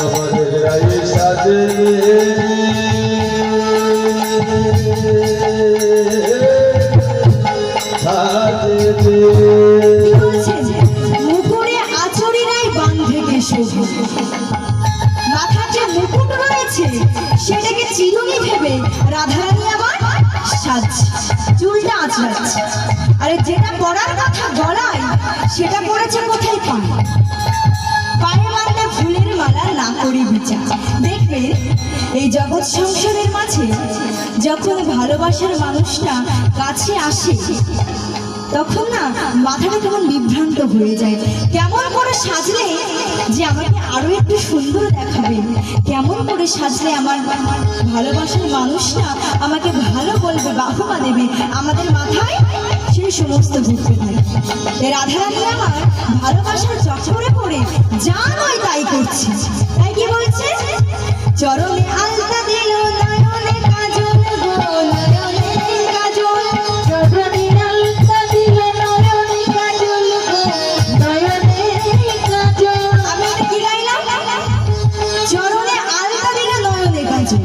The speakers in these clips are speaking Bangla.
আমাদের রায়ে সাজে মুকুটে আচরিরাই বাঁধে শোভা। মাথার যে মুকুট রয়েছে সেটাকে চিরুনি ভেবে রাধারানী আবার সাজছে, চুলটা আঁচড়াচ্ছে। আরে যেটা পরার কথা গলায় সেটা পড়েছে কোথায়? পায়ে মারলে ফুলের মালা না করি বিচার। দেখবে এই জগৎ সংসারের মাঝে যখন ভালোবাসার মানুষটা কাছে আসে তখন না মাথাটা কেমন বিভ্রান্ত হয়ে যায়। কেমন করে সাজলে যে আমাকে আরো একটু সুন্দর দেখাবে, কেমন করে সাজলে আমার ভালোবাসার মানুষটা আমাকে ভালো বলবে, বাহবা দেবে, আমাদের মাথায় সেই সমস্ত ঘুরতে থাকে। রাধারানী আমার ভালোবাসার চক্করে পড়ে যা নয় তাই করছে। তাই কি বলছে? চরণে আলতা দিল নয়নে কাজল গো, নয়নে কাজল, চরণে আলতা দিল নয়নে কাজল গো, নয়নে কাজল। আমি কি গাইলাম? চরণে আলতা দিল নয়নে কাজল।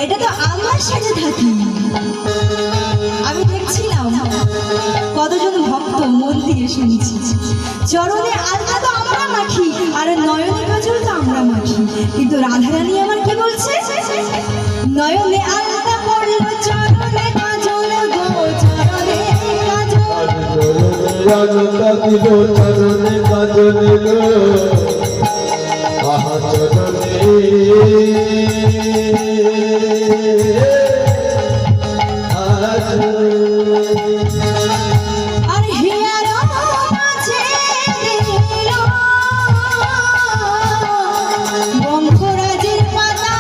এটা তো আমরা সেজে থাকি। আমি দেখছিলাম কতজন ভক্ত মন দিয়ে শুনছি। চরণে আলতা তো আমরা মাখি আর নয়নে কাজল তো আমরা মাখি, কিন্তু রাধারানী আমার কি বলছে? নয়নে আলতা পড়ল চরণে কাজল গো, চরণে কাজল, চরণে আলতা দিল চরণে কাজল গো, আহা চরণে আর হিয়ার মাঝে দিল বঙ্গরাজের পাতা,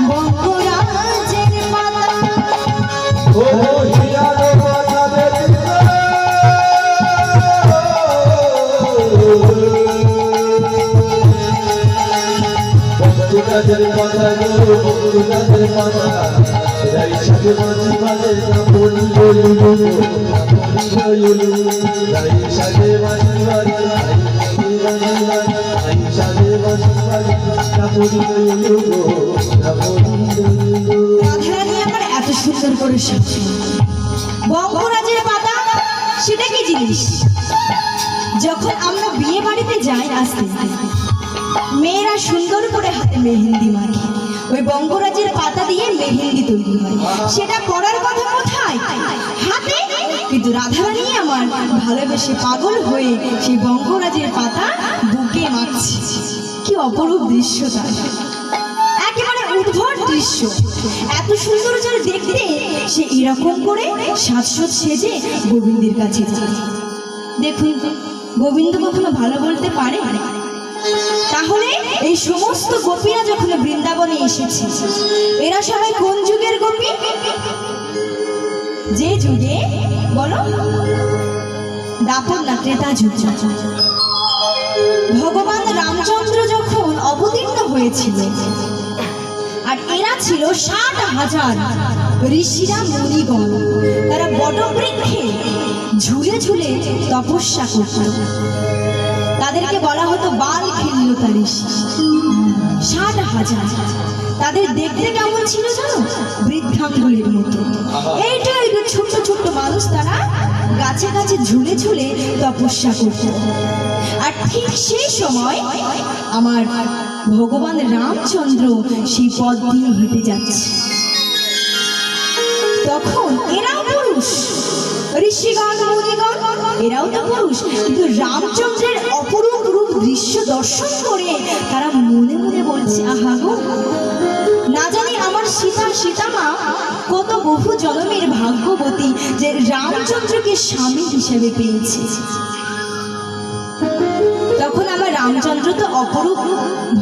বঙ্গরাজের পাতা। ও হিয়ার মাঝে দিল বঙ্গরাজের পাতা গো, বঙ্গরাজের পাতা, রাই সাজে মাঝি বাজে কাপড় লইলু, কাপড় লইলু, রাই সাজে মাঝি বাজে, রাই সাজে মাঝি বাজে কাপড় লইলু গো, কাপড় লইলু। রাধারানী আমার এত সুন্দর করে সাজছে। বঙ্গরাজের পাতা সেটা কি জিনিস? যখন আমরা বিয়ে বাড়িতে যাই আসতে মেয়েরা সুন্দর করে হাতে মেহেন্দি মাখে, ওই বঙ্গরাজের পাতা দিয়ে মেহেন্দি তৈরি হয়। সেটা করার কথা কোথায়? হাতে। কিন্তু রাধারানী আমার ভালোবেসে পাগল হয়ে সেই বঙ্গরাজের পাতা বুকে মাখছে। কি অপরূপ দৃশ্য তার, একেবারে উদ্ভট দৃশ্য। এত সুন্দর যারা দেখতে সে এরকম করে সাজসজ্জ সেজে গোবিন্দের কাছে যায়। দেখুন গোবিন্দ কখনো ভালো বলতে পারে? তাহলে এই সমস্ত গোপীরা যখন বৃন্দাবনে এসেছে এরা সবাই কোন যুগের গোপী? যে যুগে বলো দাপর না ত্রেতা যুগ। ভগবান রামচন্দ্র যখন অবতীর্ণ হয়েছিল আর এরা ছিল 60,000 ঋষিরা মুনিগণ, তারা বটবৃক্ষে ঝুলে ঝুলে তপস্যা করত। তাদেরকে বলা হতো বাল খিল্লতা ঋষি। 60,000। তাদের দেখতে কেমন ছিল জানো? বৃদ্ধাঙ্গুলের মতো। এইটা ছোট্ট ছোট্ট মানুষ, তারা গাছে গাছে ঝুলে ঝুলে তপস্যা করত। আর ঠিক সেই সময় আমার ভগবান রামচন্দ্র সেই পথ দিয়ে হেঁটে যাচ্ছে। তখন এরাও পুরুষ, ঋষিগণ মুনিগণ এরাও তো পুরুষ, কিন্তু রামচন্দ্রের অপরূপ রূপ দৃশ্য দর্শন করে তারা মনে মনে বলছে, আহা গো, না জানি আমার সীতামা কত বহু জন্মের ভাগ্যবতী যে রামচন্দ্রকে স্বামী হিসেবে পেয়েছে। তখন আমার রামচন্দ্র তো অপরূপ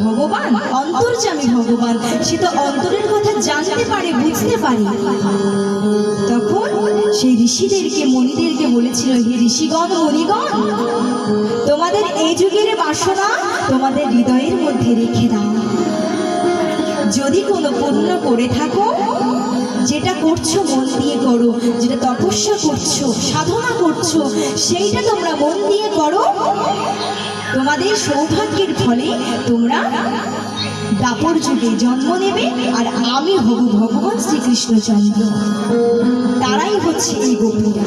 ভগবান, অন্তর্যামী ভগবান, সে তো অন্তরের কথা জানতে পারে, বুঝতে পারে। তখন সেই ঋষিদেরকে মুনিদেরকে বলেছিল, হে ঋষিগণ মুনিগণ, তোমাদের এই যুগের বাসনা তোমাদের হৃদয়ের মধ্যে রেখে দাও। যদি কোনো পুণ্য করে থাকো যেটা করছো মন দিয়ে করো, যেটা তপস্যা করছো, সাধনা করছো, সেইটা তোমরা মন দিয়ে করো। তোমাদের সৌভাগ্যের ফলে তোমরা দাপর যুগে জন্ম নেবে, আর আমি হব ভগবান শ্রীকৃষ্ণচন্দ্র। তারাই হচ্ছে এই গোপীরা।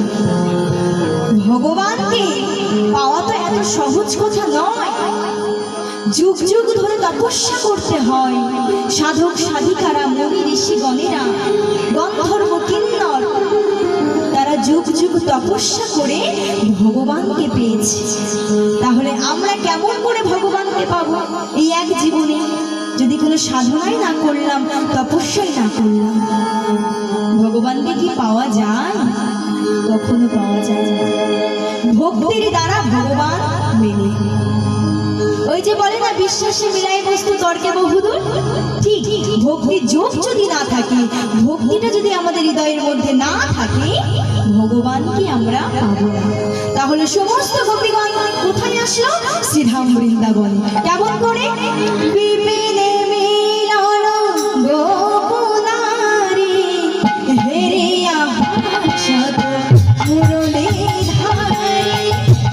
ভগবানকে পাওয়া তো এত সহজ কথা নয়, যুগ যুগ ধরে তপস্যা করতে হয়। সাধক সাধিকারা, মুনি ঋষিগণেরা, গন্ধর্ব কিন্নর, তারা যুগ যুগ তপস্যা করে ভগবানকে পেয়েছে। তাহলে আমরা কেমন করে ভগবানকে পাবো এই এক জীবনে, যদি কোনো সাধনাই না করলাম, তপস্যাই না করলাম? ভগবানকে কি পাওয়া যায়? কখনো পাওয়া যায় না। ভক্তির দ্বারা ভগবান মেলে। ওই যে বলে না, বিশ্বাসে মিলাই বস্তু তর্কে বহুদূর। ঠিক, ভক্তির যোগ যদি না থাকে, ভক্তিটা যদি আমাদের হৃদয়ের মধ্যে না থাকে, ভগবানকে আমরা পাবো না। তাহলে সমস্ত গোপীগণ কোথায় আসলো? শ্রীধাম বৃন্দাবনে। কেমন করে? বিপিনে মিলন গোপনারী, হেরিয়া হাসত মুরলীধারী।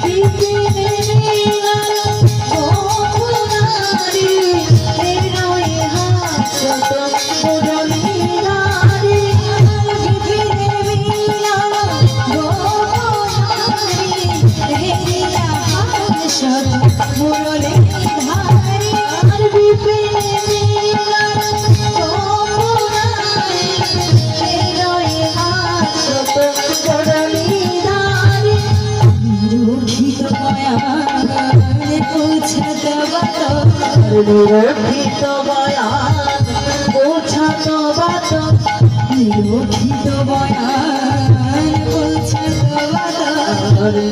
বিপিনে মিলন গোপনারী, হেরিয়া হাসত মুরলীধারী। বিপিনে মিলন গোপনারী, হেরিয়া হাসত মুরলীধারী। বিপিনে মিলন গোপনারী, হেরিয়া হাসত মুরলীধারী। নিরুক্ষিত বয়ানে পৌঁছাত বাত, নিরক্ষিত বয়ান বোঝাত বাত, নিরুক্ষিত বয়ান পৌঁছাত বাত।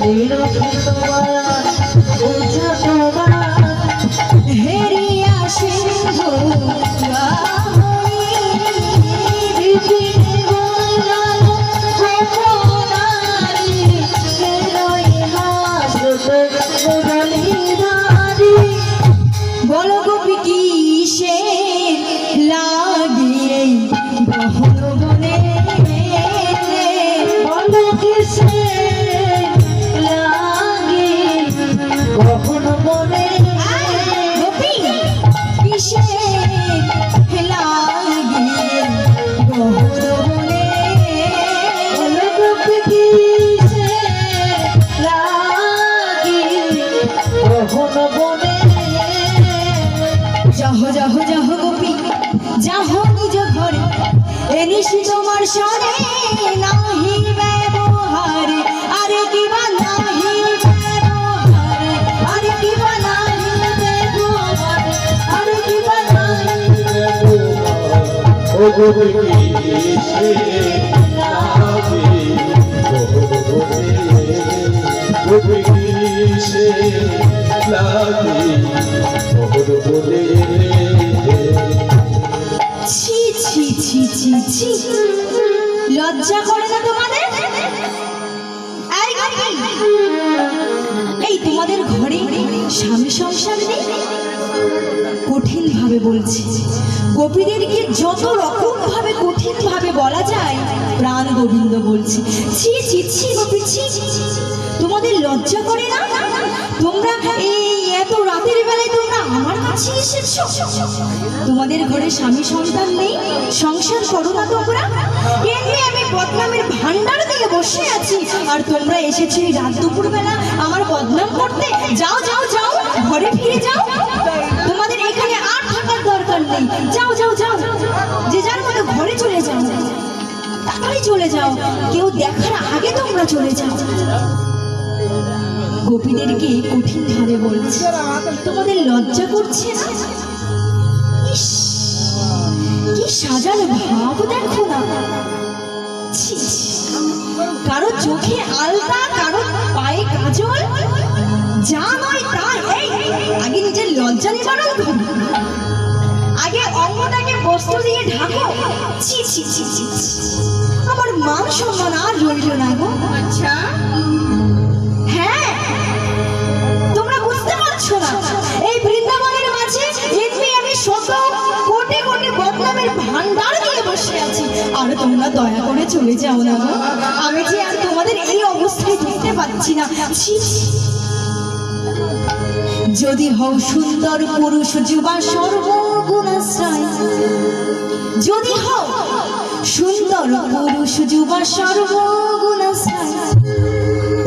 নিরক্ষিত বয়ান বোঝাত বাত। হেরিয়া সিন্ধু বাহনী, বিপিনে মিলন গোপনারী, হেরিয়া হাসত মুরলীধারী। বলো গোপী কিসে লাগে গহন বনে? বলো কিসে লাগে গহন বনে? গোপী কিসে লাগে গহন বনে? বলো গোপী কিসে লাগে গহন বনে? যাহ যাহ যাহ গোপী যাহ নিজ ঘরে, এনিসি তোমার সনে নাহি ব্যবহারে। আরে কিবা নাহি ব্যবহারে, আরে কিবা নাহি ব্যবহারে, আরে কিবা নাহি। ও গোপী কিসে লাগে গহন বনে? গোপী কিসে লাগে গহন বনে? ছি ছি ছি ছি ছি, লজ্জা করে না তোমাদের? এই গোপী, এই তোমাদের ঘরে স্বামী সংসার নেই? কঠিন ভাবে বলছি, গোপীদেরকে যত রকম ভাবে কঠিন ভাবে বলা যায়, প্রাণ গোবিন্দ বলছি। ছি ছি ছি গোপী, ছি। তোমাদের লজ্জা করে না? তোমরা এই এত রাতের বেলায় তোমরা আমার কাছে এসেছো? তোমাদের ঘরে স্বামী সন্তান নেই? সংসার করো না তোমরা? এমনি আমি বদনামের ভান্ডার দিয়ে বসে আছি, আর তোমরা এসেছো এই রাত দুপুর বেলা আমার বদনাম করতে? যাও যাও যাও, ঘরে ফিরে যাও। তোমাদের এখানে আর থাকার দরকার নেই। যাও যাও যাও, যে যার মতো ঘরে চলে যাও, তাড়াতাড়ি চলে যাও। কেউ দেখার আগে তোমরা চলে যাও। গোপীদেরকে কঠিন ভাবে বলছে, তোমাদের লজ্জা করছে না? ইস, কি সাজানো ভাব দেখো না। ছি ছি। কারো চোখে আলতা, কারো পায়ে কাজল, যা নয় তাই। এই আগে নিজের লজ্জা নিবারণ করো, আগে অঙ্গটাকে বস্ত্র দিয়ে ঢাকো। ছি ছি ছি ছি ছি। আমার মান সম্মান আর রইল না গো। আচ্ছা, হ্যাঁ, তোমরা বুঝতে পারছো না, এই বৃন্দাবনের মাঝে এমনি আমি শত কোটি কোটি বদনামের ভান্ডার দিয়ে বসে আছি, আর তোমরা দয়া করে চলে যাও না গো। আমি যে আর তোমাদের এই অবস্থায় দেখতে পাচ্ছি না। ছি, ছি। যদি হও সুন্দর পুরুষ যুবা সর্বগুণাশ্রয়, যদি হও সুন্দর পুরুষ যুবা সর্বগুণাশ্রয়,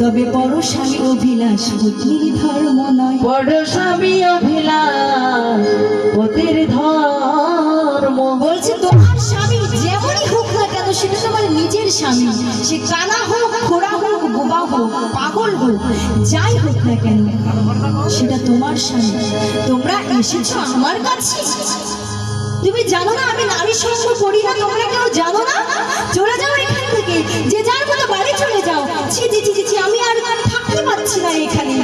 তবে পরস্বামী অভিলাষ পত্নীর ধর্ম নয়। পরস্বামী অভিলাষ পতির ধর্ম। বলছে তোমার স্বামী যেমনই হোক না কেন, সেটা তোমার নিজের স্বামী। সে কানা হোক, খোড়া হোক, বোবা হোক, পাগল হোক, যাই হোক না কেন, সেটা তোমার স্বামী। তোমরা এসেছো আমার কাছে, তুমি জানো না আমি নারী সঙ্গ করি না? তোমরা কেউ জানো না? চলে যাও এখান থেকে, যে যার মতো বাড়ি চলে যাও। ছি ছি ছি ছি, আমি আর থাকতে পারছি না এখানে।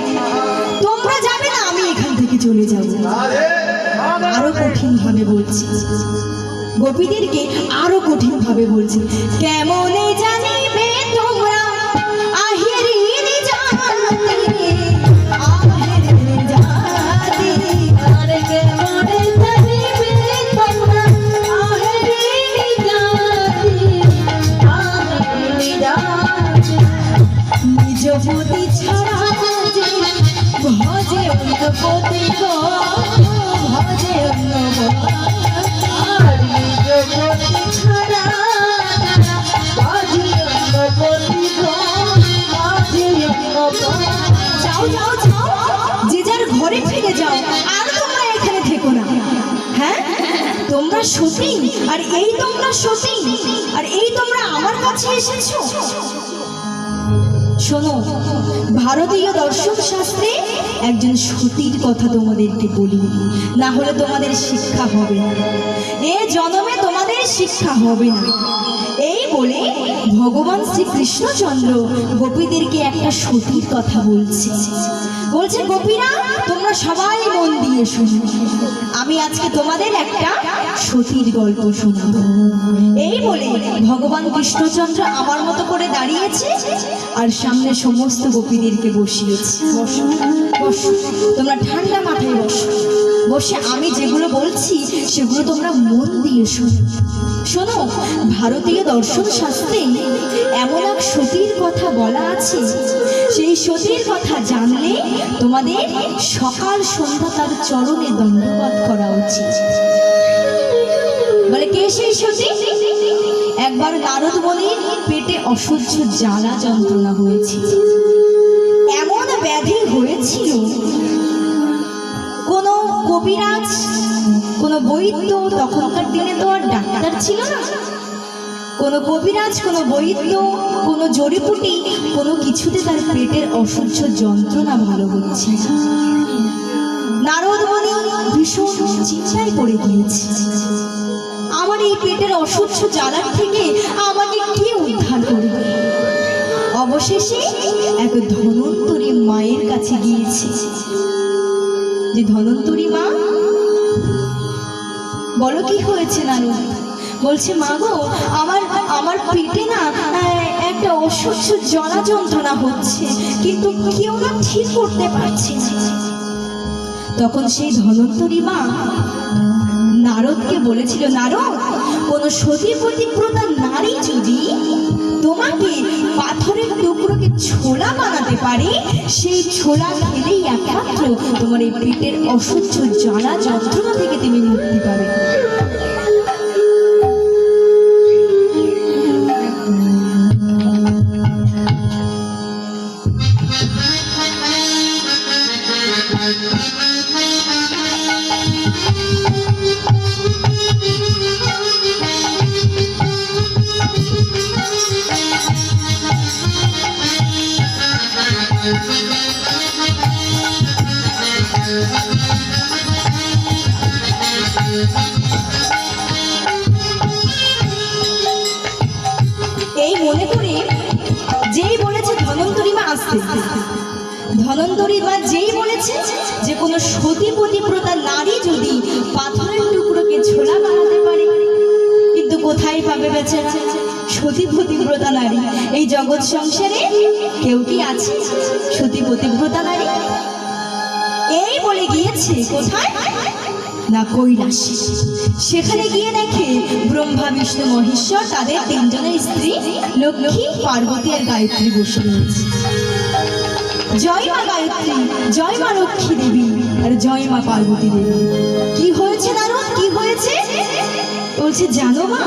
তোমরা যাবে না, আমি এখান থেকে চলে যাব। আরো কঠিন ভাবে বলছি, গোপীদেরকে আরো কঠিন ভাবে বলছি। কেমনে জানিবে তোমরা আহেরি জাতি, আহেরি জাতি, আর কেমনে জানিবে তোমরা আহেরি জাতি, আহেরি জাতি। নিজ পতি ছাড়া যে ভজে অন্য পতি গো, ভজে অন্য পতি। আর নিজ পতি ছাড়া আজি অন্য পতি গো, আজি অন্য পতি। যাও যাও যাও, যে যার ঘরে ফিরে যাও, আর তোমরা এখানে থেকো না। হ্যাঁ, তোমরা সতী, আর এই তোমরা সতী, আর এই তোমরা আমার কাছে এসেছো। শোনো, ভারতীয় দর্শন শাস্ত্রে একজন সতীর কথা তোমাদেরকে বলি, না হলে তোমাদের শিক্ষা হবে না। এ জন্মে তোমাদের শিক্ষা হবে না। এই বলে ভগবান শ্রীকৃষ্ণচন্দ্র গোপীদেরকে একটা সতীর কথা বলছে। বলছে, গোপীরা তোমরা সবাই মন দিয়ে শুনো, আমি আজকে তোমাদের একটা সতীর গল্প শোনাবো। এই বলে ভগবান কৃষ্ণচন্দ্র আমার মতো করে দাঁড়িয়েছে, আর সামনে সমস্ত গোপীদেরকে বসিয়েছে। বসো বসো, তোমরা ঠান্ডা মাথায় বসো। বসে আমি যেগুলো বলছি সেগুলো তোমরা মন দিয়ে শোনো। শোনো, ভারতীয় দর্শন শাস্ত্রে এমন এক সতীর কথা বলা আছে, সেই সতীর কথা জানলে তোমাদের সকাল সন্ধ্যা তার চরণে দণ্ডপাত করা উচিত। বলে, কে সেই সতী? একবার নারদ মুনির পেটে অসহ্য জ্বালা যন্ত্রণা হয়েছিল। এমন ব্যাধি হয়েছিল, কোন কবিরাজ, কোন বৈদ্য, তখনকার দিনে তো আর ডাক্তার ছিল না, কোন কবিরাজ, কোন বৈদ্য, কোন জড়িপুটি, কোনো কিছুতে তার পেটের অসহ্য যন্ত্রণা ভালো হচ্ছে না। নারদ মুনি ভীষণ চিন্তায় পড়ে গিয়েছে, আমার এই পেটের অসহ্য জ্বালার থেকে আমাকে কে উদ্ধার করবে? অবশেষে এক ধন্বন্তরী মায়ের কাছে গিয়েছে। যে ধন্বন্তরী মা, বলো কি হয়েছে নারদ? বলছে, মা গো, আমার পেটে না একটা অসহ্য জ্বালা যন্ত্রণা হচ্ছে, কিন্তু কেউ না ঠিক করতে পারছে না। তখন সেই ধন্বন্তরী মা নারদকে বলেছিল, নারদ, কোন সতী পতিব্রতা নারী যদি তোমাকে পাথরের টুকরোকে ছোলা বানাতে পারে, সেই ছোলা খেলেই একমাত্র তোমার এই পেটের অসহ্য জ্বালা যন্ত্রণা থেকে তুমি মুক্তি পাবে। এই মনে করে যেই বলেছে ধন্বন্তরী মা আসতে, ধন্বন্তরী মা যেই বলেছে যে কোনো সতী পতিব্রতা নারী যদি পাথরের টুকরোকে ছোলা বানাতে পারে, কিন্তু কোথায় পাবে বেচারা সতী পতিব্রতা নারী? এই জগৎ সংসারে কেউ কি আছে সতী পতিব্রতা নারী? এই বলে গিয়েছে কোথায়? না কৈলাসে। সেখানে গিয়ে দেখে ব্রহ্মা বিষ্ণু মহেশ্বর তাদের তিনজনের স্ত্রী লক্ষ্মী, পার্বতী আর গায়ত্রী বসে রয়েছে। জয় মা গায়ত্রী, জয় মা লক্ষ্মী দেবী আর জয় মা পার্বতী দেবী। কি হয়েছে নারদ, কি হয়েছে? বলছে জানো মা,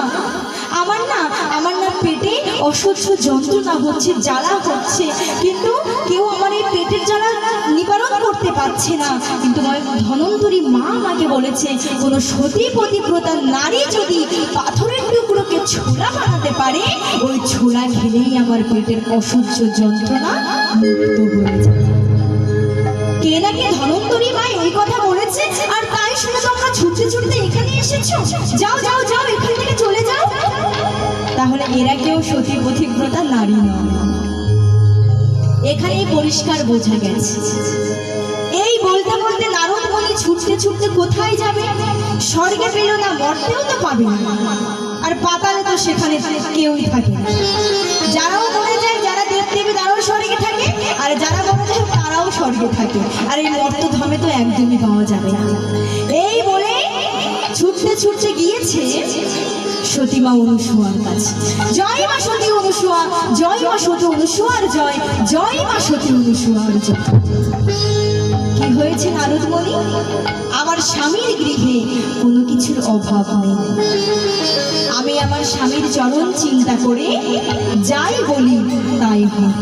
আমার না পেটে অসহ্য যন্ত্রণা হচ্ছে, জ্বালা হচ্ছে, কিন্তু কেউ আমার এই পেটের জ্বালা নিবারণ করতে পারছে না। কিন্তু ধনন্তরী মা আমাকে বলেছে কোনো সতী পতিব্রতা নারী যদি পাথরের টুকরোকে ছোলা বানাতে পারে, ওই ছোলা খেলেই আমার পেটের অসহ্য যন্ত্রণা মুক্ত হয়ে যাবে। কে নাকি ধনন্তরী মা এই কথা বলেছে, আর তাই শুনে তোমরা ছুটতে ছুটতে এখানে এসেছো। যাও যাও যাও, এখান থেকে চলে যাও। তাহলে এরা কেউ সতী পতিব্রতা নারী নয়, এখানেই পরিষ্কার বোঝা গেছে। এই বলতে বলতে নারদ মুনি ছুটতে ছুটতে কোথায় যাবে? স্বর্গে পেল না, মর্তেও তো পাবে না, আর পাতালে তো সেখানে কেউই থাকে না। যারাও মরে যায়, যারা দেব দেবী তারাও স্বর্গে থাকে, আর যারা মরে যায় তারাও স্বর্গে থাকে, আর এই মর্তধামে তো একদমই পাওয়া যাবে না। এই বলে ছুটতে ছুটতে গিয়েছে সতীমা অনুসূয়ার কাছে। জয় মা সতী অনুসূয়া, জয় মা সতী অনুসূয়ার জয়, জয় মা সতী অনুসূয়ার জয়। কি হয়েছে নারদ মুনি? আমার স্বামীর গৃহে কোনো কিছুর অভাব নেই। আমি আমার স্বামীর চরণ চিন্তা করে যাই বলি তাই হয়।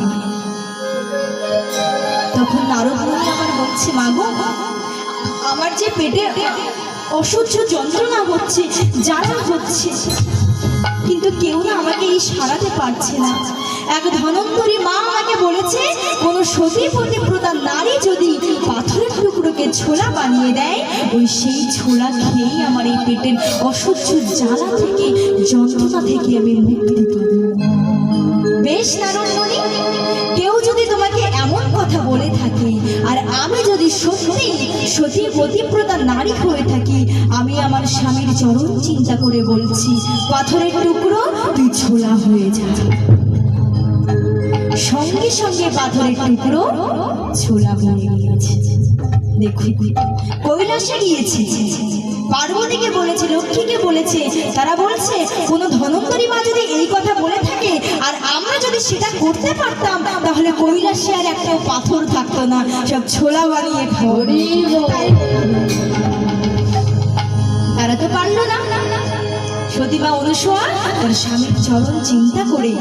তখন নারদ মুনি আমার বলছে, মাগো, আমার যে পেটে অসহ্য যন্ত্রণা হচ্ছে, জ্বালা হচ্ছে, কিন্তু কেউ না আমাকে এই সারাতে পারছে না। এক ধনন্তরী মা আমাকে বলেছে কোন সতী পতিব্রতা নারী যদি পাথরের টুকরোকে ছোলা বানিয়ে দেয়, ওই সেই ছোলা খেয়েই আমার এই পেটের অসহ্য জ্বালা থেকে, যন্ত্রণা থেকে আমি মুক্তি পাব। বেশ নারদ মুনি, কেউ যদি তোমাকে এমন কথা বলে থাকে, আর আমি যদি সত্যি সতী পতিব্রতা নারী হয়ে থাকি, আমি আমার স্বামীর চরণ চিন্তা করে বলছি, পাথরের টুকরো তুই ছোলা হয়ে যা। সঙ্গে সঙ্গে পাথরের টুকরো ছোলা হয়ে গিয়েছে। দেখুন, কৈলাসে গিয়েছে, পার্বতীকে বলেছে, লক্ষ্মীকে বলেছে, তারা বলছে কোনো ধনন্তরী মা যদি এই কথা বলে থাকে, আর আমরা যদি সেটা করতে পারতাম, তাহলে কৈলাসে আর একটা পাথর থাকতো না, সব ছোলা বানিয়ে খাওয়ারি। তারা তো পারলো না। সতীমা অনুসূয়া তার স্বামীর চরণ চিন্তা করে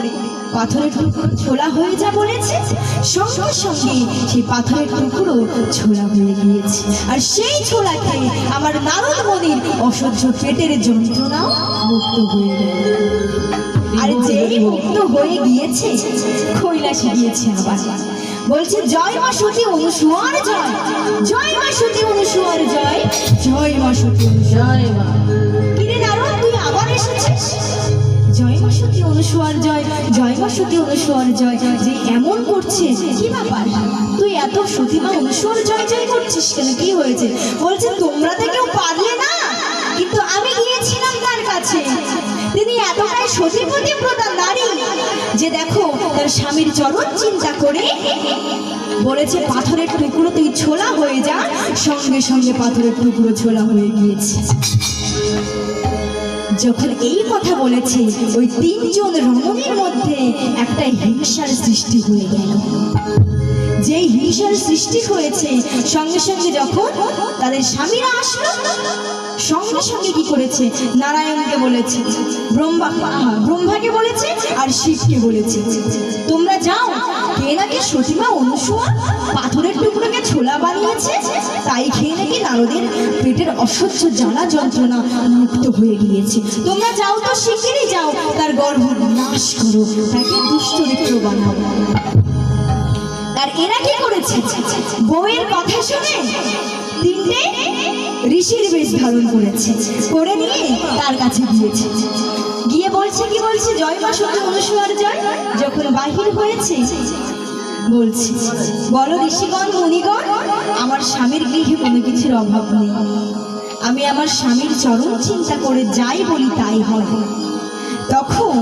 পাথরের টুকরো ছোলা হয়ে যা বলেছে, সঙ্গে সঙ্গে সেই পাথরের টুকরো ছোলা হয়ে গিয়েছে। আর সেই ছোলাকে আমার নারদ মুনির অসহ্য পেটের যন্ত্রণাও মুক্ত হয়ে গেল। আর যেই মুক্ত হয়ে গিয়েছে, কৈলাসে গিয়েছে আবার বলছে, জয় মা সতী অনুসূয়ার জয়, জয় মা সতী অনুসূয়ার জয়, জয় মা সতী জয় মা। কিরে নারদ, তুই আবার এসেছিস? জয় মা সতী অনুসূয়ার জয়, জয় মা সতী অনুসূয়ার জয়। যে এমন করছে, কি ব্যাপার? তুই এত সতীমা অনুসূয়ার জয় জয় করছিস কেন? কি হয়েছে? বলছে, তোমরা তো কেউ পারলে না, কিন্তু আমি গিয়েছিলাম তার কাছে। তিনি এতটাই সতী পতিব্রতা নারী যে দেখো তার স্বামীর চরণ চিন্তা করে বলেছে পাথরের টুকরো তুই ছোলা হয়ে যা, সঙ্গে সঙ্গে পাথরের টুকরো ছোলা হয়ে গিয়েছে। যখন এই কথা বলেছে, ওই তিনজন রমণীর মধ্যে একটা হিংসার সৃষ্টি হয়ে গেল। যে হিংসার সৃষ্টি হয়েছে, সঙ্গে সঙ্গে যখন তাদের স্বামীরা আসলো, সঙ্গে সঙ্গে কি করেছে? নারায়ণকে বলেছে, ব্রহ্মাকে বলেছে, আর শিবকে বলেছে, তোমরা যাও, কে নাকি সতীমা অনুসূয়া পাথরের টুকরোকে ছোলা বানিয়েছে, তাই খেয়ে নাকি নারদের পেটের অসহ্য জ্বালা যন্ত্রণা মুক্ত হয়ে গিয়েছে। তোমরা যাও তো, শিগগিরই যাও, তার গর্ভ নাশ করো, তাকে দুশ্চরিত্র বানাও। আর এরা কি করেছে? বউয়ের কথা শুনে তিনটে ঋষির বেশ ধারণ করেছে, করে নিয়ে তার কাছে গিয়েছে। গিয়ে বলছে, কি বলছে? জয় মা সতী অনুসূয়ার জয়। যখন বাহির হয়েছে বলছে, বলো ঋষিগণ মুনিগণ, আমার স্বামীর গৃহে কোনো কিছুর অভাব নেই। আমি আমার স্বামীর চরণ চিন্তা করে যাই বলি তাই হয়। তখন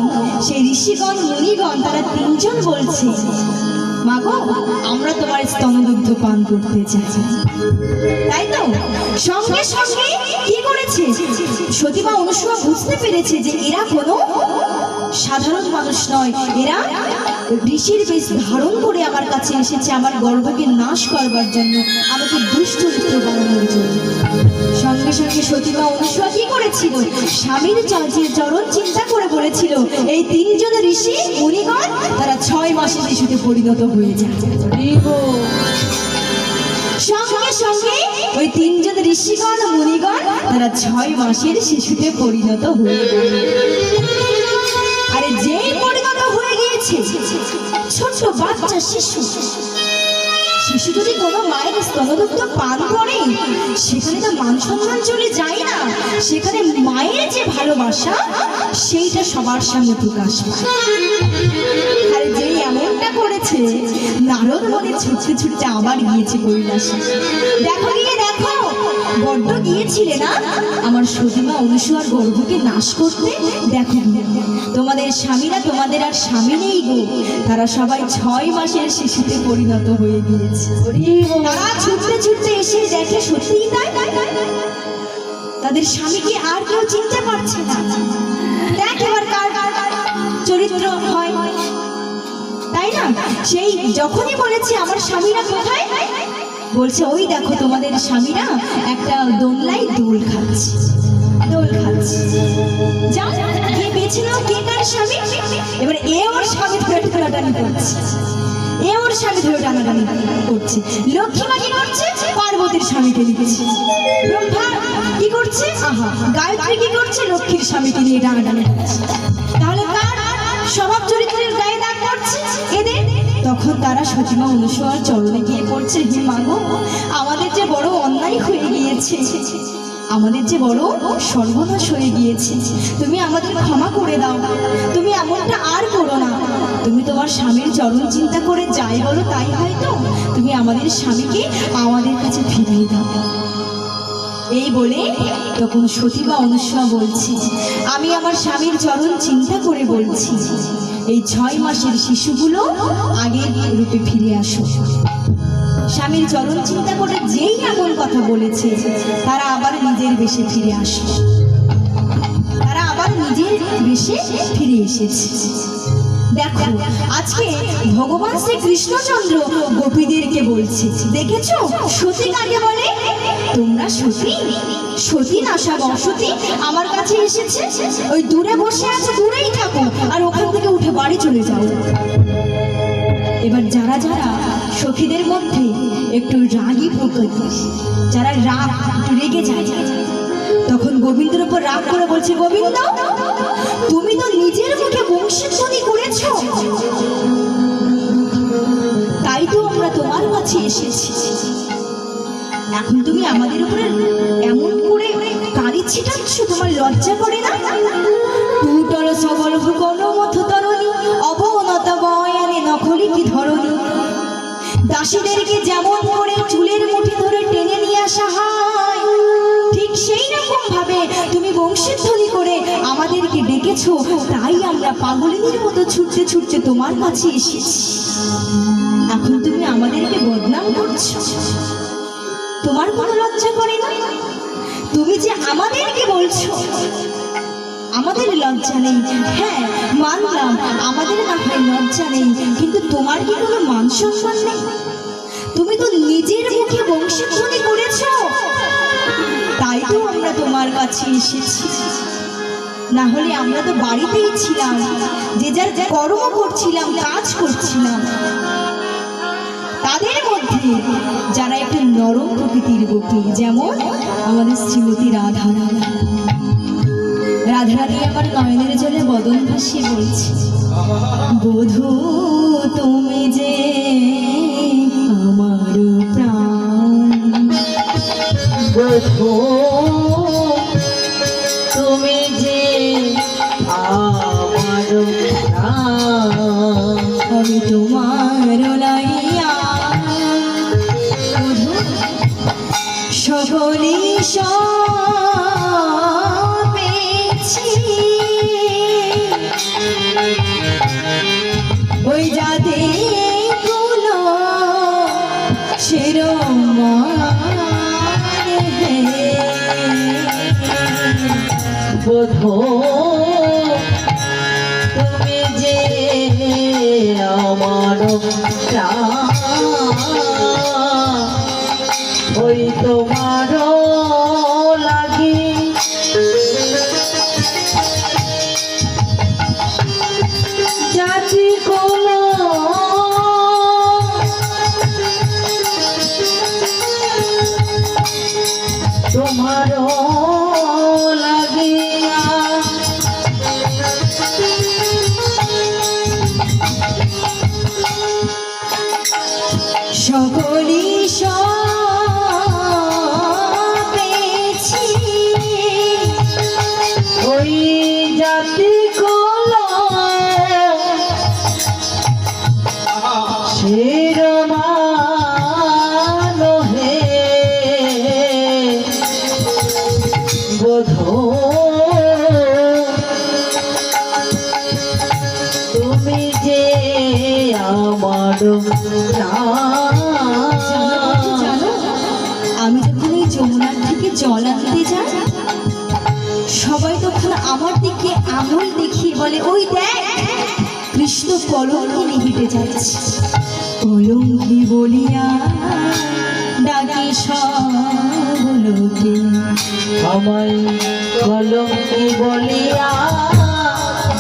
সেই ঋষিগণ মুনিগণ তারা তিনজন বলছে, মাগো, আমরা তোমার স্তনদুগ্ধ পান করতে চাই। তাই তো? সঙ্গে সঙ্গে কি করেছে। সতীমা অনুসূয়া বুঝতে পেরেছে যে এরা কোনো সাধারণ মানুষ নয়, এরা ঋষির বেশ ধারণ করে আমার কাছে এসেছে আমার গর্ভকে নাশ করবার জন্য, আমাকে দুশ্চরিত্র বানানোর জন্য। সঙ্গে সঙ্গে সতীমা অনুসূয়া কি করেছিল, স্বামীর চরণ চিন্তা করে বলেছিল এই তিনজন ঋষি মুনিগণ তারা 6 মাসে শিশুতে পরিণত হয়ে যায়। সঙ্গে সঙ্গে ওই তিনজন ঋষিগণ মুনিগণ তারা 6 মাসের শিশুতে পরিণত হয়ে গেল। আরে যেই পরিণত হয়ে গিয়েছে ছোট বাচ্চা শিশু, শিশু যদি কোনো মায়ের স্তনদুগ্ধ পান করে সেখানে তো মান সম্মান চলে যায় না, সেখানে মায়ের যে ভালোবাসা সেইটা সবার সামনে প্রকাশ পায়। আর যেই এমনটা করেছে নারদ মনে ছুটতে ছুটতে আবার গিয়েছে কৈলাসে। দেখো গিয়ে দেখো, বড্ড গিয়েছিলে না আমার সতীমা অনুসূয়ার গর্ভকে নাশ করতে, দেখো তোমাদের স্বামীরা তোমাদের আর স্বামী নেই গো, তারা সবাই 6 মাসের শিশুতে পরিণত হয়ে গিয়েছে। তারা ছুটতে ছুটতে এসে দেখে সত্যিই তাই, তাদের স্বামীকে আর কেউ চিনতে পারছে না। দেখ এবার কার চরিত্র হয়, তাই না? সেই যখনই বলেছে আমার স্বামীরা কোথায়, বলছে ওই দেখো তোমাদের স্বামীরা একটা দোলনায় দোল খাচ্ছে, দোল খাচ্ছে। যাও কে বেছে নাও কে কার স্বামী। এবার এ ওর স্বামী ধরে টানাটানি করছে, এ ওর স্বামী ধরে টানাটানি করছে। লক্ষ্মীমা কি করছে, পার্বতীর স্বামীকে নিচ্ছে। ব্রহ্মা কি করছে, আহা গায়ত্রী কি করছে, লক্ষ্মীর স্বামীকে নিয়ে টানাটানি করছে। তাহলে কার স্বভাব চরিত্রের গায়ে দাগ পড়ছে, এদের। তখন তারা সতীমা অনুসূয়ার চরণে গিয়ে পড়ছে, হে মাগো আমাদের যে বড় অন্যায় হয়ে গিয়েছে, আমাদের যে বড় সর্বনাশ হয়ে গিয়েছে, তুমি আমাদের ক্ষমা করে দাও, তুমি এমনটা আর করো না। তুমি তোমার স্বামীর চরণ চিন্তা করে যাই বলো তাই হয়তো, তুমি আমাদের স্বামীকে আমাদের কাছে ফিরিয়ে দাও। এই বলে তখন সতীমা অনুসূয়া বলছি, আমি আমার স্বামীর চরণ চিন্তা করে বলছি এই 6 মাসের শিশুগুলো আগের রূপে ফিরে আসো। স্বামীর চরণ চিন্তা করে যেই এমন কথা বলেছে তারা আবার নিজের বেশে ফিরে আসে, তারা আবার নিজের বেশে ফিরে এসেছে। দেখো আজকে ভগবান শ্রী কৃষ্ণচন্দ্র গোপীদেরকে বলছে, দেখেছো সতী কাকে বলে, তোমরা সতী, সতী নাশা বসতী আমার কাছে এসেছে, ওই দূরে বসে আছে দূরেই থাকো আর ওখান থেকে উঠে বাড়ি চলে যাও। এবার যারা যারা সখীদের মধ্যে একটু রাগী প্রকৃতির, যারা রাগ একটু রেগে যায়, তখন গোবিন্দের উপর রাগ করে বলছে, গোবিন্দ তুমি তো নিজের মুখে বংশীধ্বনি করেছ, তাই তো আমরা তোমার কাছে এসেছি। এখন তুমি আমাদের উপরে এমন করে কালি ছিটাচ্ছ, তোমার লজ্জা করে না? টুটল সকল ভূগণ মথ তরণী, অবনতা বয়ানে নখলি কি ধরণী। দাসীদেরকে যেমন করে চুলের মুঠি ধরে টেনে নিয়ে আসা হয়, ঠিক সেই রকম ভাবে তুমি বংশীধ্বনি করে আমাদেরকে ডেকেছো, তাই আমরা পাগলিনীর মতো ছুটতে ছুটতে তোমার কাছে এসেছি। এখন তুমি আমাদেরকে বদনাম করছো, তোমার কোনো লজ্জা করে না? তুমি যে আমাদেরকে বলছো আমাদের লজ্জা নেই, হ্যাঁ মানলাম আমাদের না হয় লজ্জা নেই, কিন্তু তোমার কি কোনো মান সম্মান নেই? তুমি তো নিজের মুখে বংশীধ্বনি করেছো, তাই তো আমরা তোমার কাছে এসেছি। না হলে আমরা তো বাড়িতেই ছিলাম, যে যার কর্ম করছিলাম, কাজ করছিলাম। তাদের মধ্যে যারা একটু নরম প্রকৃতির গোপী, যেমন আমাদের শ্রীমতী রাধারানী, রাধারানী আমার নয়নের জলে বদন ভাসিয়ে বলছে, বধূ তুমি যে আমার প্রাণ, বধূ তুমি যে আমার প্রাণ, আমি তোমার লাইয়া বধূ সকলে পেয়েছি, ওই যাতে গুলো সেরমান কলো শিরমালো হে বোধো তুমি যে আমার জানো, আমি যখন এই যমুনার থেকে জল আনতে যাই, সবাই তখন আমার দিকে আঙুল দেখিয়ে বলে, ওই দেখ কৃষ্ণ কলঙ্কিনী হেঁটে যাচ্ছে। কলঙ্কি বলিয়া ডাকে সব লোকে, আমায় কলঙ্কি বলিয়া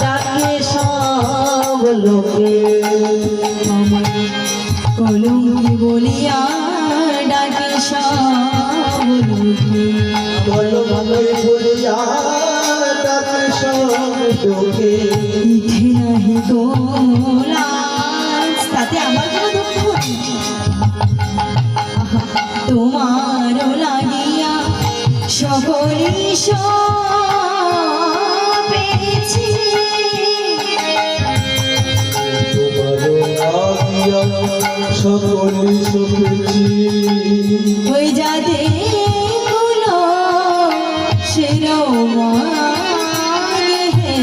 ডাকে সব লোকে আমায় কলঙ্কি বলিয়া ডাকে সব লোকে। কলঙ্কি বলিয়া ডাকে সব লোকে। ইথে নাহি গোলাজ, তাতে আমার কোনো দুঃখ নেই। আহা, তোমারও লাগিয়া সকলেই পেয়েছি, তোমারও লাগিয়া সকলে সপেছি। ওই যাতে গুলো শিরোমণি হে,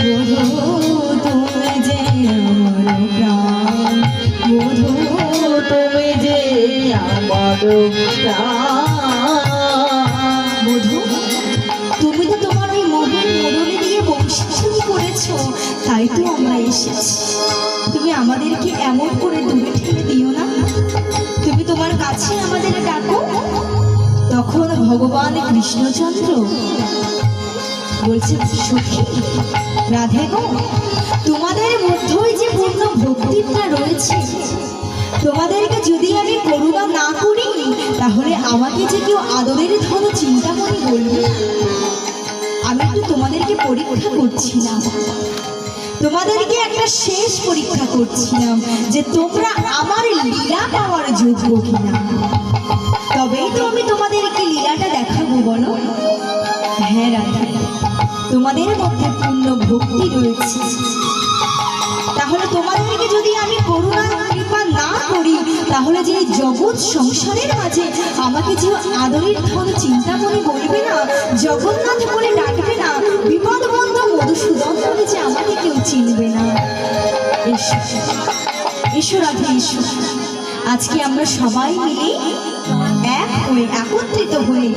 বধূ তুমি যে আমার প্রাণ, বধূ তুমি যে আমার বধূ, তুমি তো তোমার ওই মোহন মুরলি দিয়ে বংশী করেছো, তাই তো আমরা এসেছি। তুমি আমাদেরকে এমন করে দূরে ঠেলে দিও না, তুমি তোমার কাছে আমাদের ডাকো। তখন ভগবান কৃষ্ণচন্দ্র বলছে, সখী রাধে গো, তোমাদের মধ্যেই যে পূর্ণ ভক্তিটা রয়েছে, তোমাদেরকে যদি আমি করুণা না করি, তাহলে আমাকে যে কেউ আদরের ধন চিন্তামণি বলবে। আমি একটু তোমাদেরকে পরীক্ষা করছিলাম, তোমাদেরকে একটা শেষ পরীক্ষা করছিলাম যে তোমরা আমার লীলা পাওয়ার যোগ্য কিনা। তবেই তো আমি তোমাদেরকে লীলাটা দেখাবো, বলো। হ্যাঁ রাধা, তোমাদের মধ্যে পূর্ণ ভক্তি রয়েছে, তাহলে তোমাদেরকে যদি আমি করুণা কৃপা না করি, তাহলে যে এই জগৎ সংসারের মাঝে আমাকে যে আদরের ধন চিন্তামণি বলবে না, জগন্নাথ বলে ডাকবে না, বিপদ বন্ধু মধুসূদন বলে যে আমাকে কেউ চিনবে না। এসো এসো রাধা, এসো। আজকে আমরা সবাই মিলে এক হয়ে একত্রিত হয়ে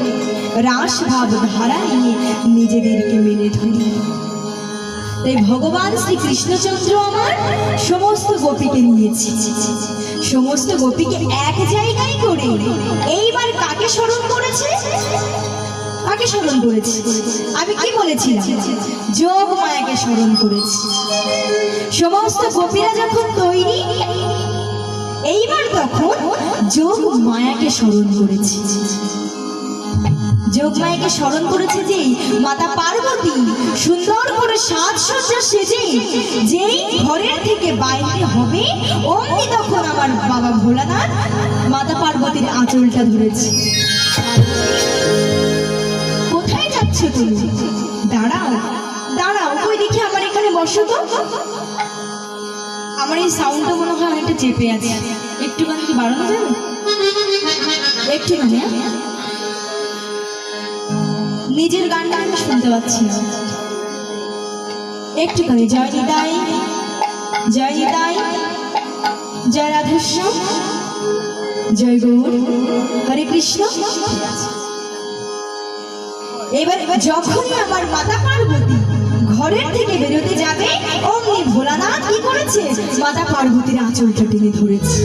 রাস ভাব ধারা নিয়ে নিজেদেরকে মেলে ধরি। তাই ভগবান শ্রী কৃষ্ণচন্দ্র আমার সমস্ত গোপীকে নিয়েছে, সমস্ত গোপীকে এক জায়গায় করে এইবার কাকে স্মরণ করেছে? কাকে স্মরণ করেছে? আমি কি বলেছিলাম? যোগ মায়াকে স্মরণ করেছে। সমস্ত গোপীরা যখন তৈরি, এইবার তখন যোগ মায়াকে স্মরণ করেছে। যোগমায়াকে স্মরণ করেছে যে মাতা পার্বতী সুন্দর করে সাজসজ্জা সেজে যেই ঘরের থেকে বাইরে হবে, অমনি তখন আমার বাবা ভোলানাথ মাতা পার্বতীর আঁচলটা ধরেছে। কোথায় যাচ্ছ তুমি? দাঁড়াও দাঁড়াও, ওই দেখি আমার এখানে বসো তো। আমার এই সাউন্ডটা মনে হয় অনেকটা চেপে আছে, একটুখানি কি বাড়ানো যাবে? একটুখানি, নিজের গানটা আমি শুনতে পাচ্ছি না, একটুখানি। জয় নিতাই, জয় নিতাই, জয় রাধেশ্যাম, জয় গৌর, হরে কৃষ্ণ। এবার যখনই আমার মাতা পার্বতী ঘরের থেকে বেরোতে যাবে, অমনি ভোলানাথ কি করেছে? মাতা পার্বতীর আঁচলটা টেনে ধরেছে।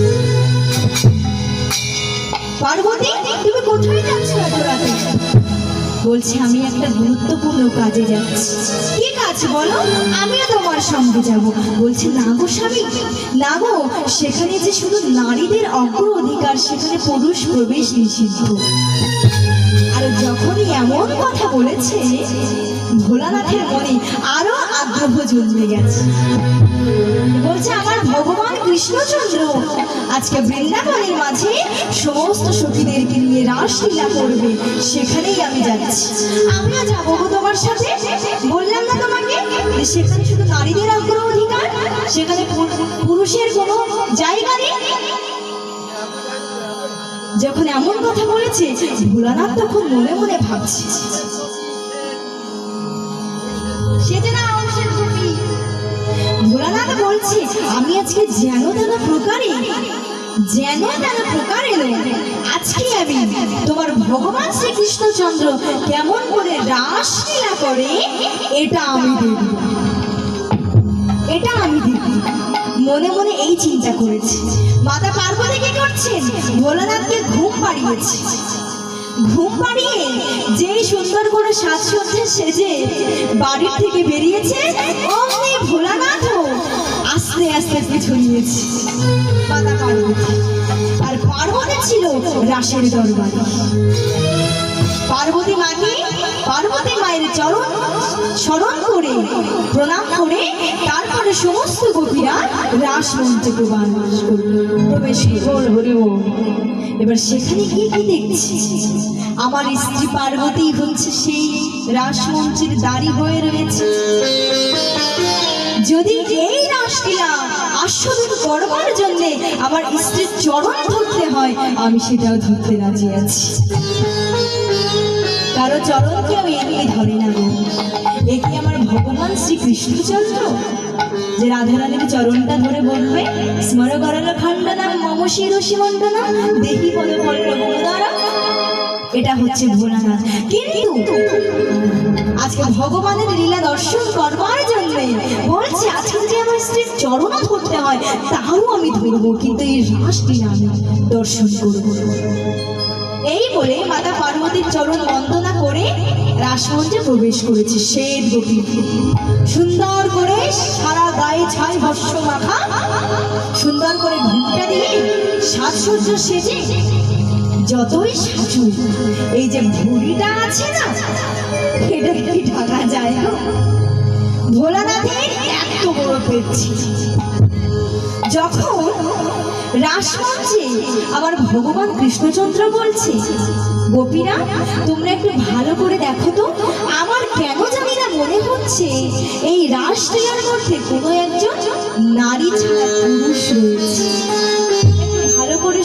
পার্বতী, তুমি কোথায় যাচ্ছ এত রাতে? বলছে, আমি একটা গুরুত্বপূর্ণ কাজে যাচ্ছি। কি কাজ বলো? আমিও তোমার সঙ্গে যাব। বলছে, না গো স্বামী, না গো, সেখানে যে শুধু নারীদের অগ্র অধিকার, সেখানে পুরুষ প্রবেশ নিষিদ্ধ। আর যখনই এমন কথা বলেছে, ভোলানাথের মনে আরো আগ্রহ জন্মে গেছে। বলছে, আমার ভগবান কৃষ্ণচন্দ্র আজকে বৃন্দাবনের মাঝে সমস্ত সখীদেরকে নিয়ে রাসলীলা করবে, সেখানেই আমি যাচ্ছি। আমিও যাবো গো তোমার সাথে। বললাম না তোমাকে যে সেখানে শুধু নারীদের অগ্র অধিকার, সেখানে পুরুষের কোনো জায়গা নেই। যখন এমন কথা বলেছে ভোলানাথ তখন মনে মনে ভাবছে, সেটা না অংশের গোপী। ভোলানাথ বলছে আমি আজকে যেন তেন প্রকারে আজকে আমি তোমার ভগবান শ্রীকৃষ্ণচন্দ্র কেমন করে রাসলীলা করে এটা আমি দেখব। মনে মনে এই চিন্তা করেছি। মাতা পার্বতী কি করছেন? ভোলানাথকে ঘুম পাড়িয়েছে। ঘুম পাড়িয়ে যেই সুন্দর করে সাজসজ্জা সেজে বাড়ির থেকে বেরিয়েছে, অমনি ভোলানাথও আস্তে আস্তে পিছু নিয়েছে মাতা পার্বতী। আর পার্বতী ছিল রাসের দরবারে। পার্বতী মায়ের চরণ স্মরণ করে প্রণাম করে তারপরে সমস্ত গোপীরা রাস মঞ্চে প্রবেশ করল। এবার সেখানে গিয়ে কি দেখছি, আমার স্ত্রী পার্বতী হচ্ছে সেই রাসমঞ্চের দাঁড়ি হয়ে রয়েছে। যদি এই রাসলীলা আস্বাদন করবার জন্য আমার স্ত্রীর চরণ ধরতে হয়, আমি সেটাও ধরতে রাজি আছি। কারো চরণকে আমি এমনি ধরি না গো। এ কি আমার ভগবান শ্রীকৃষ্ণচন্দ্র যে রাধারানীর চরণটা ধরে বলবে স্মর করল খণ্ডনা মম শিরসি মণ্ডনা দেহি পদ পল্লব দ্বারা? এটা হচ্ছে ভোলানাথ। কিন্তু আজকে ভগবানের লীলা দর্শন করবার জন্য বলছে আজকে যদি আমার স্ত্রীর চরণ ধরতে হয় তাও আমি ধরবো, কিন্তু এই রাসলীলা আমি দর্শন করবো। এই বলে মাতা পার্বতীর চরণ বন্দনা করে রাসমঞ্চে প্রবেশ করেছে শ্বেত গোপী। সুন্দর করে সারা গায়ে ছাই ভস্য মাখা, সুন্দর করে ঘুমটা দিয়ে সাজসজ্জা সেজে যতই সাজু, এই যে ভুঁড়িটা আছে না, এটা কি ঢাকা যায় না? ভোলানাথের এত বড় পেট ছিল। যখন রাসমঞ্চে আমার ভগবান কৃষ্ণচন্দ্র বলছে গোপীরা তোমরা একটু ভালো করে দেখো তো, আমার কেন জানি না মনে হচ্ছে এই রাসলীলার মধ্যে কোনো একজন নারী ছাড়া পুরুষ রয়েছে। একটু ভালো করে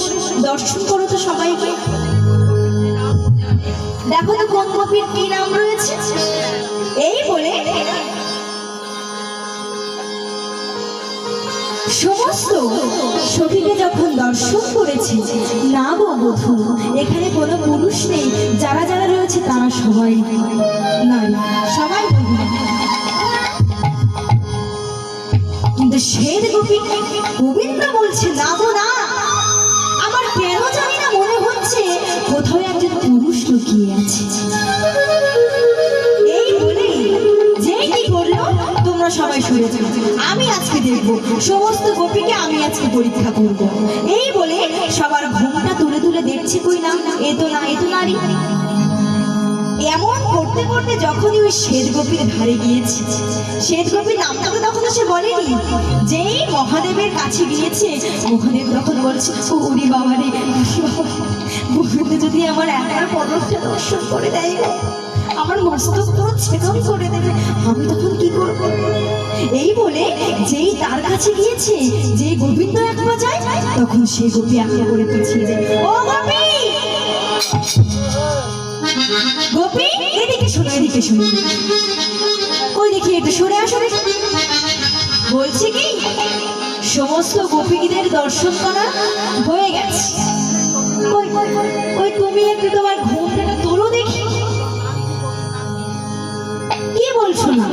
দর্শন করো তো সবাইকে, দেখো তো কোন গোপীর কি নাম রয়েছে। এই বলে সমস্ত সখীকে যখন দর্শন করেছে, না গো বধূ এখানে কোনো পুরুষ নেই, যারা যারা রয়েছে তারা সবাই নারী, সবাই মহিলা। কিন্তু শ্বেত গোপী গোবিন্দ বলছে না গো না, আমার কেন জানি না মনে হচ্ছে কোথাও একজন পুরুষ লুকিয়ে আছে। এই বলে যেই কি করলো, তোমরা সবাই শুনে যাও, আমি আজকে দেখবো সমস্ত গোপীকে, আমি আজকে পরীক্ষা করব। এই বলে সবার ঘুমটা তুলে তুলে দেখছে, কই না এ তো নারী। এমন করতে করতে যখনই ওই শ্বেত গোপীর ধারে গিয়েছে, শ্বেত গোপীর নামটা তো তখন সে বলেনি, যেই মহাদেবের কাছে গিয়েছে মহাদেব তখন বলছে ওরে বাবা রে, গোবিন্দ যদি আমার একবার পদকটা দর্শন করে দেয়, আমার মস্তক পুরো ছেদন করে দেবে, আমি তখন কি করব? এই বলে যেই তার কাছে গিয়েছে, যে গোবিন্দ এক পা যায়, তখন সেই গোপী একটা করে পিছিয়ে যায়। ও গোপী, গোপী এদিকে শোনো, এদিকে শোনো, ওই দেখি একটু সরে আসো। বলছে কি সমস্ত গোপীদের দর্শন করা হয়ে গেছে, ওই তুমি একটু তোমার ঘুমটা তোলো দেখি। কি বলছো না?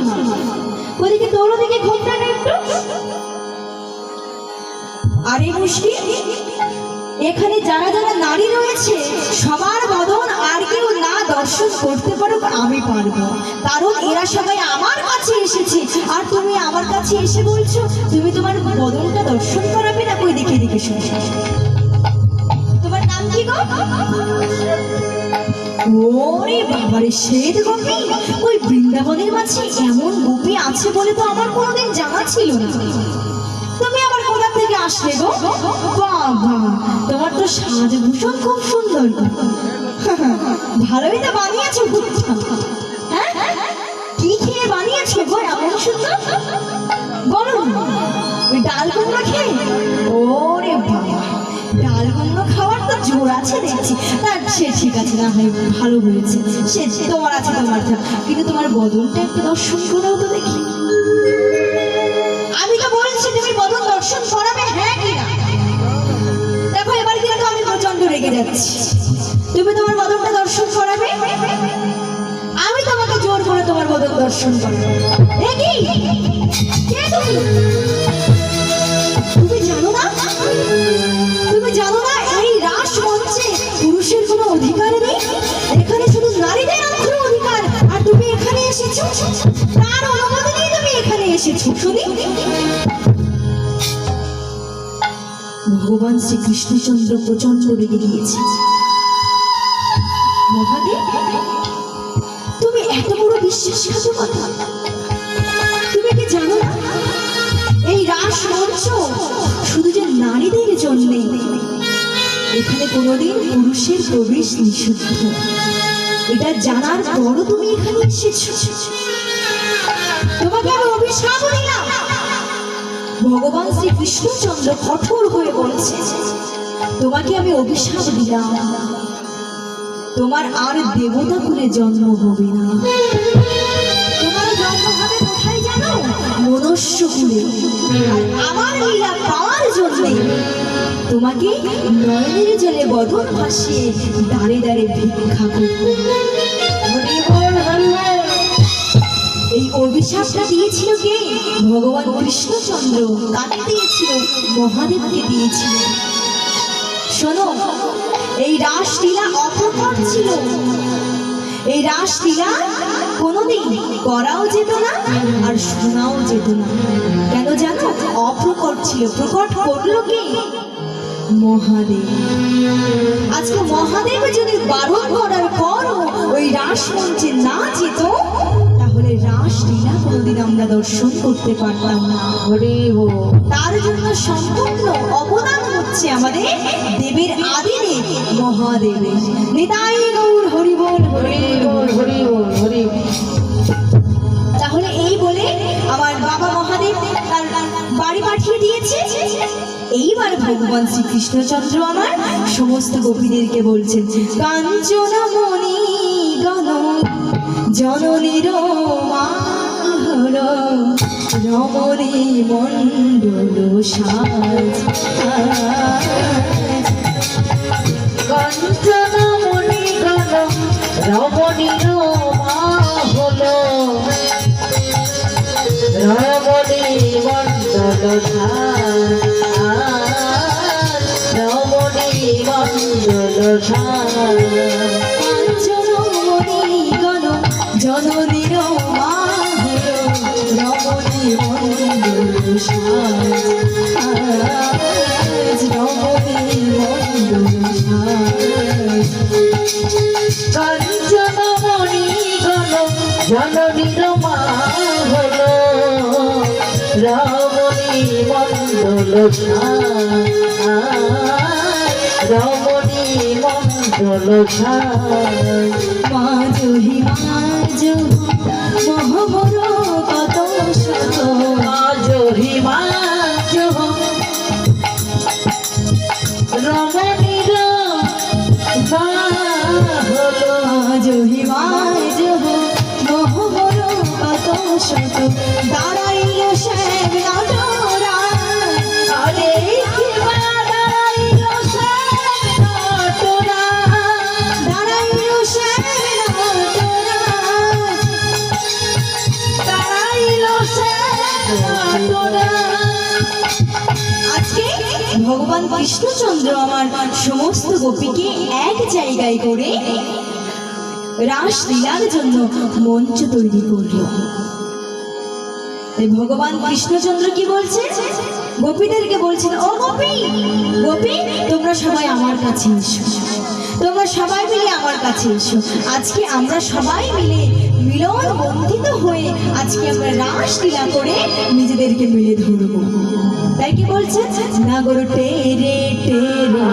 ওদিকে তোলো দেখে ঘুমটা একটু। আরে মুশকিল, এখানে যারা যারা নারী রয়েছে সবার বদন আর কেউ না দর্শন করতে পারো, আমি পারবো, কারণ এরা সবাই আমার কাছে এসেছে। আর তুমি আমার কাছে এসে বলছো তুমি তোমার বদনটা দর্শন করাবে না? কই দেখে দেখে শুনে। তোমার নাম কি গো? ওরে বাবারে, শ্বেত গোপী! ওই বৃন্দাবনের মাঝে এমন গোপী আছে বলে তো আমার কোনোদিন জানা ছিল না। তুমি আবার কোথা থেকে আসলে গো? বাবা, তোমার তো সাজভূষণ খুব সুন্দর। ভালোই তো বানিয়েছো ভূতটা। হ্যাঁ, কি খেয়ে বানিয়েছো গো এমন সুন্দর? বলো না, ওই ডাল কুমড়ো খেয়ে? ওরে বাবা, ডাল কুমড়ো খাওয়ার তো জোর আছে দেখছি। না সে ঠিক আছে, না হয় ভালো হয়েছে, সে তোমার আছে তোমার থাক, কিন্তু তোমার বদনটা একটু দর্শন করাও তো দেখি। আমি তো বলছি তুমি বদন দর্শন করাবে, হ্যাঁ কি না? দেখো এবার কিন্তু আমি প্রচন্ড রেগে যাচ্ছি। তুমি তোমার বদনটা দর্শন করাবে, আমি তোমাকে জোর করে তোমার বদন দর্শন করাবো। এ কি? কে তুমি? তুমি জানো না, তুমি জানো না এই রাস মঞ্চে পুরুষের কোনো অধিকার নেই, এখানে শুধু নারীদের মাত্র অধিকার। আর তুমি এখানে এসেছো, তার অনুমতি নেই তুমি এখানে এসেছো। শুনি, ভগবান শ্রীকৃষ্ণচন্দ্র প্রচন্ড রেগে গিয়েছে। মহাদেব, তুমি এত বড় বিশ্বাসঘাতকতা! তুমি কি জানো না এই রাস মঞ্চ শুধু যে নারীদের জন্য, এখানে কোনোদিন পুরুষের প্রবেশ নিষিদ্ধ। এটা জানার পরও তুমি এখানে এসেছো। তোমাকে আমি অভিশাপ দিলাম। ভগবান শ্রীকৃষ্ণচন্দ্র কঠোর হয়ে বলছে, তোমাকে আমি অভিশাপ দিলাম, তোমার আর দেবতা কুলে জন্ম হবে না। তোমার জন্ম হবে কোথায় জানো? মনুষ্য কুলে। আর আমার লীলা পাওয়ার জন্য তোমাকে নয়নের জলে বদন ভাসিয়ে দাঁড়ে দাঁড়ে ভিক্ষা করতে। এই অভিশাপটা দিয়েছিল কে? ভগবান কৃষ্ণচন্দ্র। কাকে দিয়েছিল? মহাদেবকে দিয়েছিল। শোনো, এই রাসলীলা অপ্রকট ছিল। এই রাসলীলা কোনোদিন করাও যেত না আর শোনাও যেত না। কেন জানো? অপ্রকট ছিল। প্রকট করলো কে? মহাদেব। আজকে মহাদেব যদি বারণ করার পরও ওই রাস মঞ্চে না যেত, তাহলে রাসলীলা কোনোদিন আমরা দর্শন করতে পারতাম না। তার জন্য সম্পূর্ণ অবদান হচ্ছে আমাদের দেবের আদিদেব মহাদেবের। নিতাই গৌর হরি বল, হরি বল, হরি বল, হরি। তাহলে এই বলে আমার বাবা মহাদেব তার বাড়ি পাঠিয়ে দিয়েছে। এইবার ভগবান শ্রীকৃষ্ণচন্দ্র আমার সমস্ত গোপীদেরকে বলছেন, কাঞ্চনমণি গণ জননীর মাহর রমণী মণ্ডল সাজ। কাঞ্চনমণি গণ রমণীর মাহল রমণী মণ্ডল সাজ, রমণী মণ্ডল সাজ। কাঞ্চনমণি গণ জননীর মাহর রমণী মণ্ডল সাজ, রমণী মণ্ডল সাজ। কাঞ্চনমণি গণ জননীর মাহল রমণী মণ্ডল সাজ, রমণী মণ্ডল সাজ। মাঝহি মাঝ মহমর কত শত, মাঝহি মাঝ রমণীর বাহল, মাঝহি মাঝ মহমর কত শত, দাঁড়াইল শ্যাম নটরা। আরে কিবা দাঁড়াইল শ্যাম নটরা, দাঁড়াইল শ্যাম নটরা, দাঁড়াইল শ্যাম নটরা। আজকে ভগবান কৃষ্ণচন্দ্র আমার সমস্ত গোপীকে এক জায়গায় করে রাসলীলার জন্য মঞ্চ তৈরি করলো। তাই ভগবান কৃষ্ণচন্দ্র কি বলছে? গোপীদেরকে বলছেন, ও গোপী, গোপী তোমরা সবাই আমার কাছে এসো, তোমরা সবাই মিলে আমার কাছে এসো। আজকে আমরা সবাই মিলে মিলন বন্ধিত হয়ে আজকে আমরা রাস লীলা করে নিজেদেরকে মিলে ধরবো। তাই কি বলছে, নাগর টেরে টেরে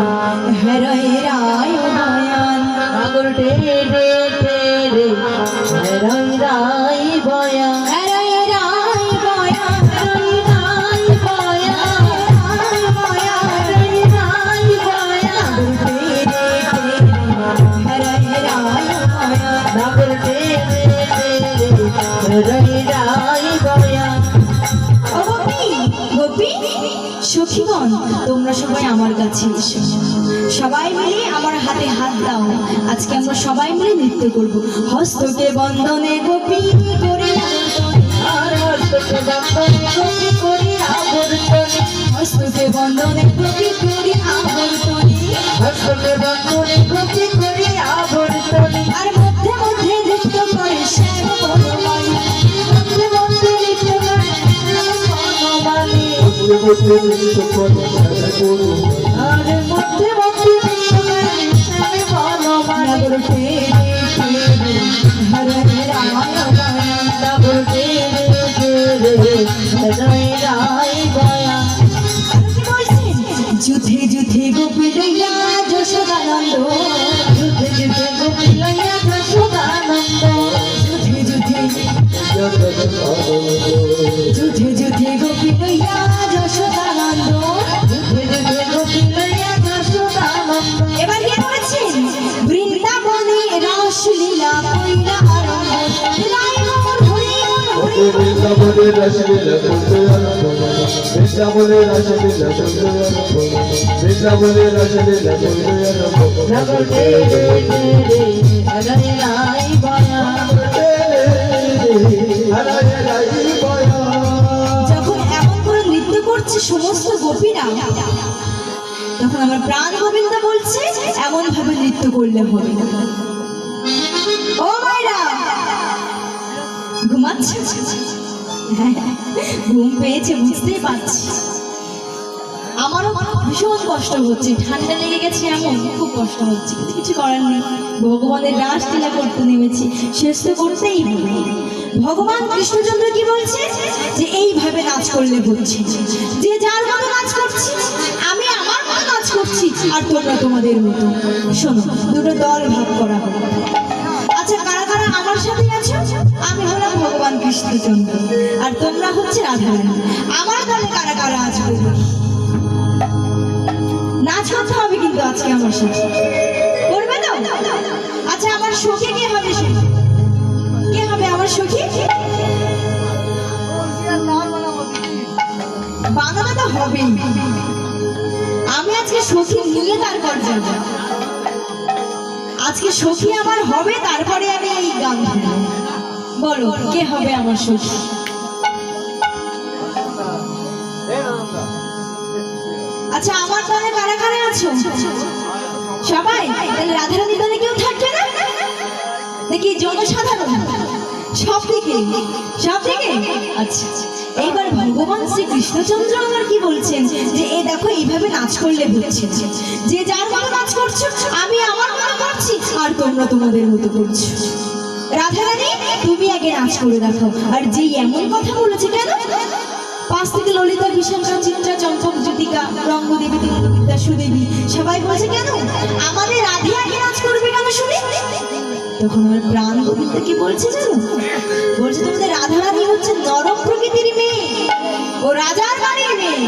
হরয় রায় বয়ান, নাগর টেরে টেরে রাই রাই বয়া হরয় রায় বয়ান, রাই রাই বয়া রায় বয়ান, রাই রাই বয়া নাগর টেরে টেরে হরয় রায় বয়ান। নাগর টেরে টেরে রাই রাই বয়া। ও গোপী, সখীগণ, তোমরা সবাই আমার কাছে এসো, সবাই মিলে আমার হাতে হাত দাও। আজকে আমরা সবাই মিলে নৃত্য করব। হস্তকে বন্ধনে গোপী করে আর হস্তকে বন্ধনে গোপী করি আবর্তনে, হস্তকে বন্ধনে গোপী করে আবর্তনে, হস্তকে বন্ধনে গোপী করি আবর্তনে, আর মধ্যে মধ্যে নৃত্য করে শ্যাম বনমালী, মধ্যে মধ্যে নৃত্য করে বনমালী, মধ্যে মধ্যে নৃত্য করে শ্যাম বনমালী। আর মধ্যে মধ্যে নৃত্য করে শ্যাম বনমালী। নাগর টেরে টেরে হরয় রায় বয়ান, নাগর টেরে টেরে রাই রাই বয়া। কি বলছেন, যুদ্ধে যুদ্ধে গোপী লইয়া যশোদানন্দ, যুদ্ধে যুদ্ধে গোপী লইয়া যশোদানন্দ, যুদ্ধে যুদ্ধে যুদ্ধে যুদ্ধে গোপী লইয়া যশোদানন্দ। যুদ্ধে যুদ্ধে গোপী লইয়া যশোদানন্দ। এবার কি করেছেন, বৃন্দাবনে রাসলীলা কইরা আরম্ভ, রায় মোর হরি মোর হরি। বৃন্দাবনের রাসলীলা করতে আরম্ভ, বৃন্দাবনের রাসলীলা করতে আরম্ভ, বৃন্দাবনের রাসলীলা করতে আরম্ভ। নাগর টেরে টেরে রাই রাই বয়া। যখন এমন করে নৃত্য করছে সমস্ত গোপীরা, তখন আমার প্রাণ গোবিন্দ বলছে এমন ভাবে নৃত্য করলে হবে না। ও মাইরা, ঘুমাচ্ছে? হ্যাঁ, ঘুম পেয়েছে বুঝতেই পারছি। আমারও ভীষণ কষ্ট হচ্ছে, ঠান্ডা লেগে গেছে, এমন খুব কষ্ট হচ্ছে, কিন্তু কিছু করার নেই। ভগবানের রাস লীলা করতে নেমেছি, শেষ তো করতেই হবে। ভগবান কৃষ্ণচন্দ্র কি বলছে, যে এইভাবে নাচ করলে হচ্ছে, যে যার মতো নাচ করছি, আমি আমার মতো নাচ করছি, আর তোমরা তোমাদের মতো। শোনো, দুটো দল ভাগ করা হবে। আচ্ছা, কারা কারা আমার সাথে আছো? আমি হলাম ভগবান কৃষ্ণচন্দ্র, আর তোমরা হচ্ছে রাধারানী। আমার দলে কারা কারা আছো? নাচ করতে হবে কিন্তু আজকে আমার সাথে, করবে তো? আচ্ছা, আমার সখী কে হবে? কে হবে আমার সখী? বানানো তো হবেই। আমি আজকে সখী নিয়ে তারপর যাব। আজকে সখী আমার হবে, তারপরে আমি এই গান গাবো। বলো, কে হবে আমার সখী? আচ্ছা, আমার দলে কারা কারা আছো? সবাই? তাহলে রাধারানী দলে কেউ থাকবে না নাকি জনসাধারণ? সব দিকে, সব দিকে। আচ্ছা, এইবার ভগবান শ্রী কৃষ্ণচন্দ্র আমার কি বলছেন, যে এই দেখো এইভাবে নাচ করলে হচ্ছে, যে যার মতো নাচ করছো, আমি আমার মতো করছি, আর তোমরা তোমাদের মতো করছো। রাধারানী, তুমি আগে নাচ করে দেখো। আর যে এমন কথা বলেছে, কেন? পাশ থেকে ললিতা, বিশাখা, চিত্রা, চম্পক, জ্যোতিকা, রঙ্গদেবী, তিলকবিদ্যা, সুদেবী সবাই বলছে, কেন আমাদের রাধে আগে নাচ করবে কেন শুনি? তখন আমার প্রাণ গোবিন্দ কি বলছে জানো? বলছে, তোমাদের রাধারানী হচ্ছে নরম প্রকৃতির মেয়ে, ও রাজার বাড়ির মেয়ে,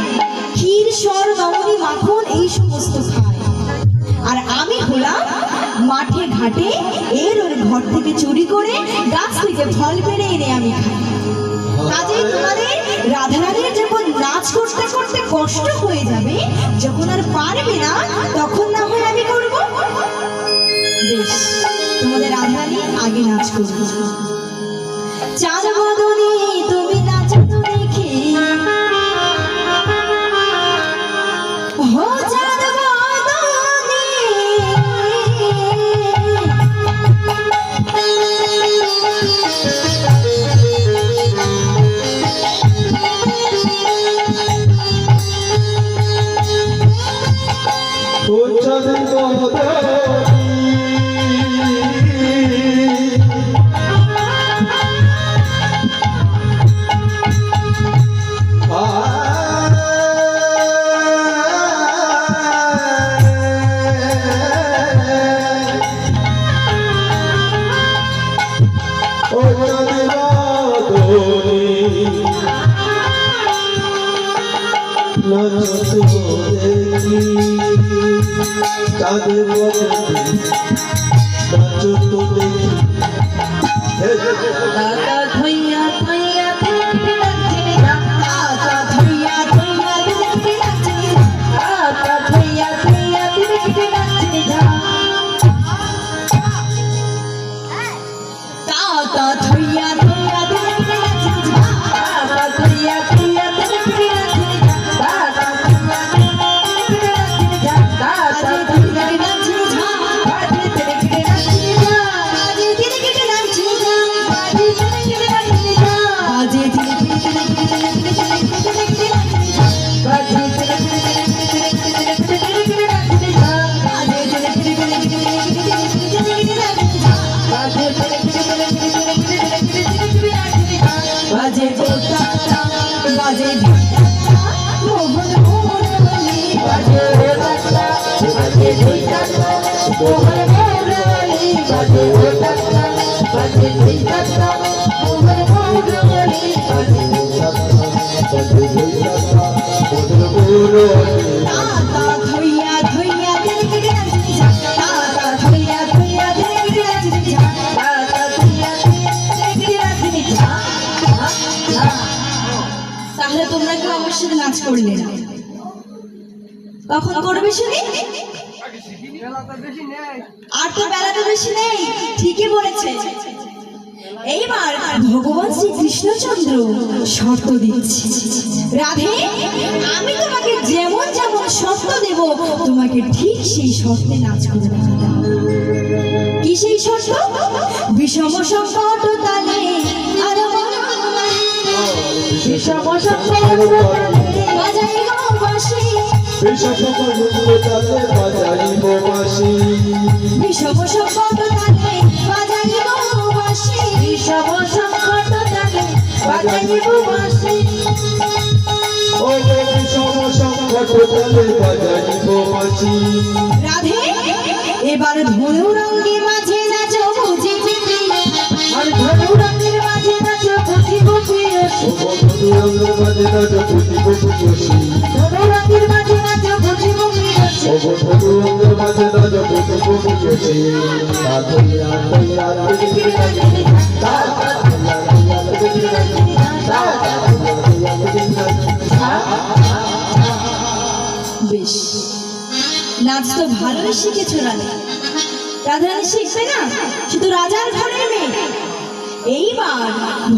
ক্ষীর, সর, নবনী, মাখন এই সমস্ত খায়। আর আমি হলাম মাঠে ঘাটে এর ওর ঘর থেকে চুরি করে গাছ থেকে ফল পেড়ে এনে আমি খাই। কাজেই তোমাদের রাধারানীর যখন নাচ করতে করতে কষ্ট হয়ে যাবে, যখন আর পারবে না, তখন না হয় আমি করব। বেশ, তোমাদের রাধারানী আগে নাচ করবে। চাঁদ বদনে তুমি নাচো তো দেখি, হো চাঁদ বদনে নাচতো দেখি চাঁদের বদলে নাচতো দেখি দাদা ধইয়া ধইয়া দেখতে লাগছে দাদা ধইয়া ধইয়া দেখতে লাগছে দাদা ধইয়া ধইয়া দেখতে লাগছে দাদা ধইয়া ধইয়া দেখতে লাগছে দাদা ধইয়া ধইয়া দেখতে লাগছে দাদা ধইয়া দেখতে লাগছে দাদা ধইয়া লাগছে বাজে দেখতে লাগছে বাজে ধীরে ধীরে লাগছে বাজে দেখতে লাগছে বাজে ধীরে ধীরে দেখতে লাগছে বাজে দেখতে লাগছে বাজে ধীরে ধীরে দেখতে লাগছে বাজে বাজে বোতা বাজে ঢাকা মোহন মোহন বলি বাজে ওটা বাজে দুইটা মোহন মোহনলি বাজে ওটা বাজে দুইটা মোহন মোহনলি বাজে দাদা ধইয়া ধইয়া দেখতে লাগছে দাদা ধইয়া ধইয়া দেখতে লাগছে দাদা ধইয়া দেখতে লাগছে তাহলে তোমরা কেউ আমার সাথে নাচ করলে না কখন করবে শুনি আর তো বেলা তো বেশি নেই ঠিকই বলেছে এইবার ভগবান শ্রী কৃষ্ণচন্দ্র শর্ত দিচ্ছে রাধে আমি তোমাকে যেমন যেমন শর্ত দেব তোমাকে ঠিক সেই শর্তে নাচ করে দেখাতে হবে। কি সেই শর্ত বিষম সংকট তালে আর বিষম সংকট বাজাই গো বাঁশি বিষম সংকট তালে বাজাই গো বাঁশি বিষম সংকট তালে বাজাইব বাঁশি রাধে এবার ধনু রঙ্গে মাঝে নাচো বুঝি আর ধনু রঙের মাঝে নাচো বুঝি বুঝি ধনু রঙের মাঝে নাচো বুঝি বুঝি বেশ নাচ তো ভালোই শিখেছো রাধা রাধারানী শিখবে না শুধু রাজার ঘরের মেয়ে এইবার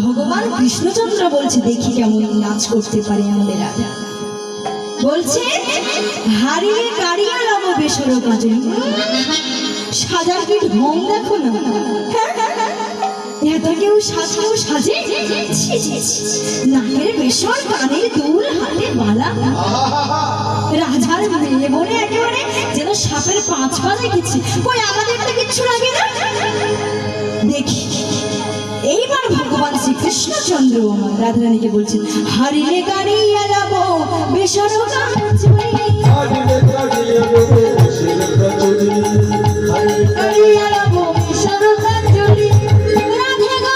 ভগবান কৃষ্ণচন্দ্র বলছে দেখি কেমন নাচ করতে পারে আমাদের রাজা বলছে হারিয়ে কারিয়া লব বেসর কাজে সাজার কি ঢং দেখো না এত কেউ সাজেও সাজে ছি, ছি, ছি। নাকের বেসর কানের দুল হাতে বালা রাজার মেয়ে বলে একেবারে যেন সাপের পাঁচ পা দেখেছি কই আমাদের তো কিচ্ছু লাগে না দেখি এইবার ভগবান শ্রী কৃষ্ণচন্দ্র রাধারানীকে বলছেন হারিলে গাড়িয়া যাব বেসর কালিয়া লাভ বেসর কাঞ্জলি রাধে গো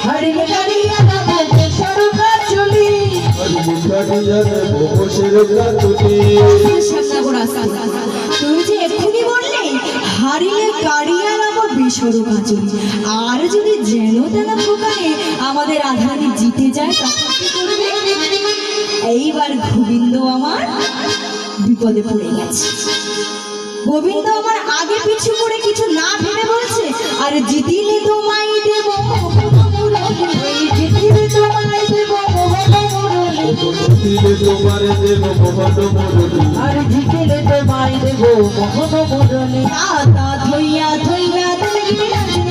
হারিলে কালিয়া লাভ বেসর কাঞ্জলি তুমি যে এক্ষুনি বললে হারিলে কারিয়া লাভ বেসর কাজল আর যদি যেন তেন প্রকারে আমাদের আধারে জিতে যায় তখন কি করবে এইবার গোবিন্দ আমার বিপদে পড়ে গেছে গোবিন্দ আমার আগে পিছু করে কিছু না ভেবে বলছে আর জিতিলে তোমায় দেব জিতিলে তোমায় দেব মোহন মুরলি আর জিতিলে তোমায় দেব মোহন মুরলি দাদা ধইয়া ধইয়া দেখতে লাগছে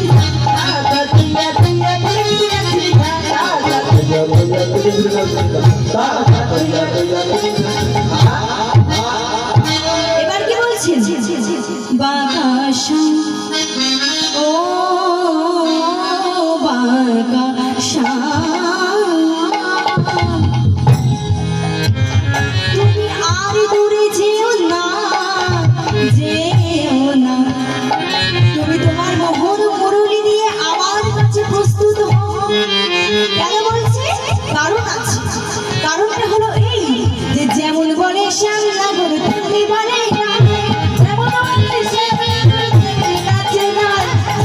দাদা তুইয়া তুইয়া দেখতে লাগছি দাদা এবার কি বলছেন বাকাশা ও বাকাশা তুমি আর দূরে যেও না, যেও না। তুমি তোমার মোহর মুরলি নিয়ে আমার কাছে প্রস্তুত হও। কেন বলছি? কারণ আছে। কারণটা হলো এই যে যেমন বলে শ্যামনগর তুমি বলে যেমন বলে শ্যামনগর তুমি নাচে না,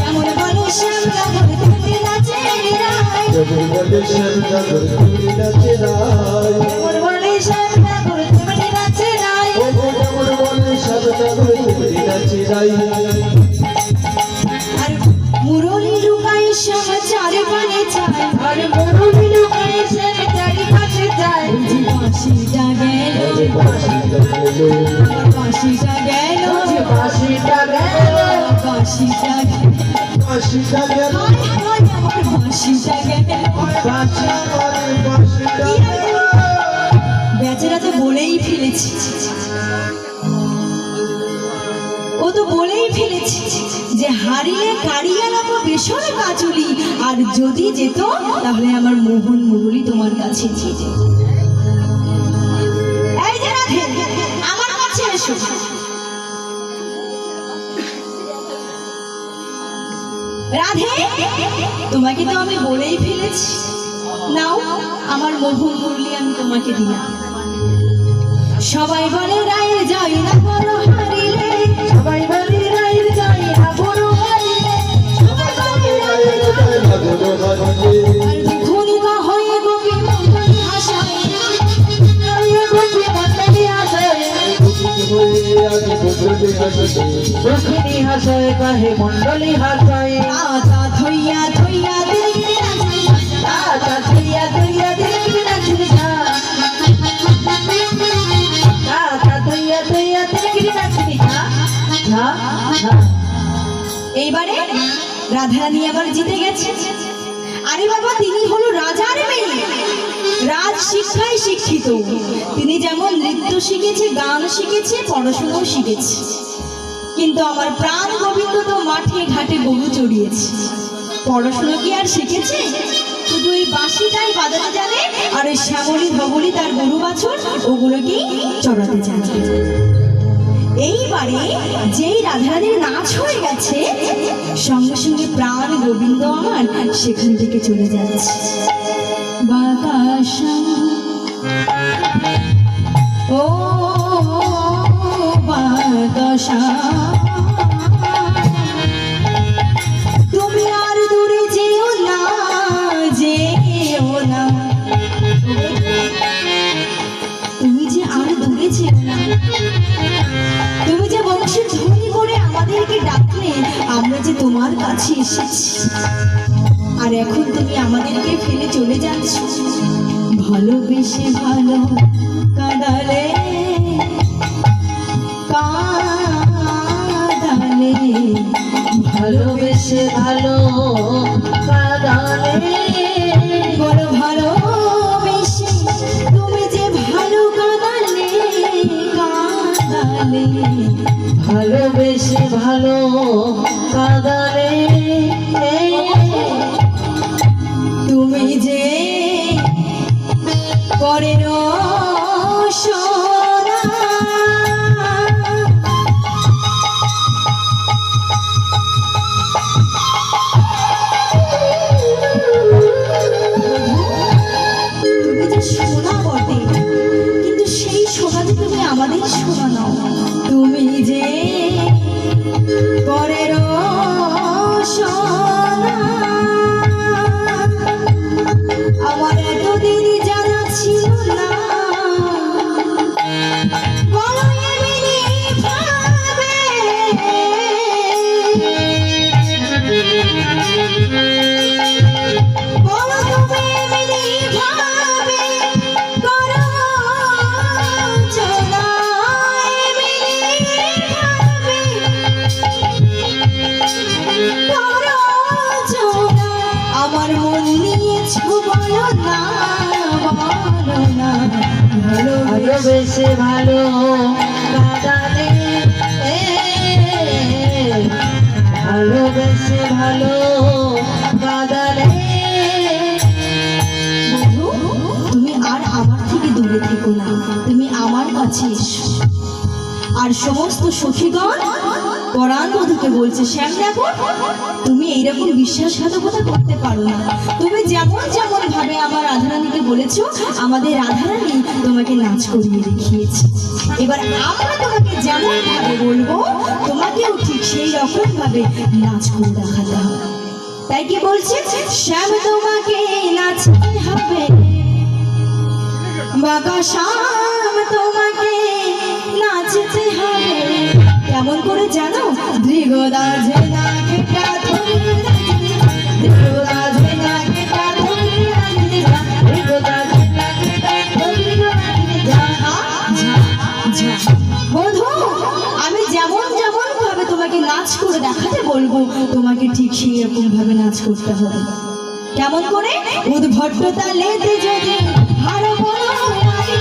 যেমন বলে শ্যামনগর তুমি নাচে না, যেমন বলে শ্যামনগর তুমি নাচে রায়, যেমন বলে শ্যামনগর তুমি নাচে না। ও যেমন বলে শ্যামনগর তুমি নাচে রায়। আর মুরলি লুকাই শ্যাম চারিপানে চায়, আর মুরলি লুকাই শ্যাম চারিপাশে যায়। যে বাঁশিটা গেল, বাঁশিটা গেল, বাঁশিটা গেল, বাঁশিটা গেল, বাঁশিটা গেল, বাঁশিটা গেল, হায় হায় আমার বাঁশিটা গেল। বাঁশি আমার বাঁশিটা গেল। বেচারা তো বলেই ফেলেছি, ও তো বলেই ফেলেছি যে হারিলে কারিয়া লাভ বেসর কাজলি, আর যদি যেত তাহলে আমার মোহন মুরলি তোমার কাছে যেত। এই যে রাধে, আমার কাছে এসো। রাধে, তোমাকে তো আমি বলেই ফেলেছি, নাও আমার মোহন মুরলি আমি তোমাকে দিলাম। সবাই বলে রায়ের যাই না বড় হারিলে, সবাই বলে রায়ের যায় না বড় হারিলে, সবাই বলে রায়ের যাই না। আর দুখুনিকা হয়ে গোপী মন্ডলী হাসায়, হয়ে গোপী মন্ডলী হাসায়, দক্ষিণী হাসায় কাহে মন্ডলী হাসায়। রাজা ধইয়া ধইয়া দিলগিরি নাচে, রাজা ধইয়া ধইয়া দিলগিরি নাচে যা, রাজা ধইয়া ধইয়া দিলগিরি নাচে যা, যা যা। এইবারে রাধারানী আবার জিতে গেছে। আরে বাবা, তিনি হলো রাজার মেয়ে, রাজ শিক্ষায় শিক্ষিত। তিনি যেমন নৃত্য শিখেছে, গান শিখেছে, পড়াশোনাও শিখেছে। কিন্তু আমার প্রাণ গোবিন্দ তো মাঠে ঘাটে গরু চড়িয়েছে, পড়াশোনা কি আর শিখেছে? শুধু এই বাঁশিটাই বাজাতে জানে, আর এই শ্যামলী ধবলি তার গরু বাছুর ওগুলোকেই চড়াতে জানে। এইবারে যেই রাধারানীর নাচ হয়ে গেছে, সঙ্গে সঙ্গে প্রাণ গোবিন্দ আমার সেখান থেকে চলে যাচ্ছে। বাকাশা ও বাকাশা, তুমি আর দূরে যেও না, যেও না। তুমি যে আর দূরে যেও না, তুমি যে বংশের ধ্বনি করে আমাদেরকে ডাকলে, আমরা যে তোমার কাছে এসেছি, আর এখন তুমি আমাদেরকে ফেলে চলে যাচ্ছ। ভালোবেসে ভালো কাঁদালে, কাঁদালে, ভালোবেসে ভালো কাঁদালে, বড় ভালোবেসে তুমি যে ভালো কাঁদালে, কাঁদালে, ভালোবেসে ভালো কাঁদালে, তুমি যে পরের সোনা। তুমি যে সোনা বটে, কিন্তু সেই সোনা যে তুমি আমাদের সোনা নাও। তুমি যে পরের সোনা, আমার এতদিন জানা ছিল না। বলো এমনি ভাবে, বলো তুমি এমনি ভাবে, করো চোরা এমনি ভাবে, করো চোরা। আমার মন নিয়েছো বলো না, বলো না। ভালোবেসে ভালো কাঁদালে, সখীগণ পরাণ বধূকে বলছে, শ্যাম দেখো তুমি এইরকম বিশ্বাসঘাতকতা করতে পারো না। তুমি যেমন যেমন ভাবে আমার রাধারানীকে বলেছো, আমাদের রাধারানী তোমাকে নাচ করিয়ে দেখিয়েছে। এবার আমরা তোমাকে যেমন ভাবে বলবো, তোমাকেও ঠিক সেই রকম ভাবে নাচ করে দেখাতে হবে। তাই কি বলছে, শ্যাম তোমাকে নাচতে হবে, বাবা শ্যাম তোমাকে নাচতে হবে। কেমন করে জানো, দৃগদা যে নাকেটা ধরে নাচতে, দৃগদা যে নাকেটা ধরে নাচতে যা, দৃগদা যে নাকেটা ধরে নাচতে যা, ঝা ঝা। বন্ধু, আমি যেমন যেমন ভাবে তোমাকে নাচ করে দেখাতে বলবো, তোমাকে ঠিক সেই রকম ভাবে নাচ করতে হবে। কেমন করে, উদ্ভট্ট তালেতে যদি হারো বলো মালি,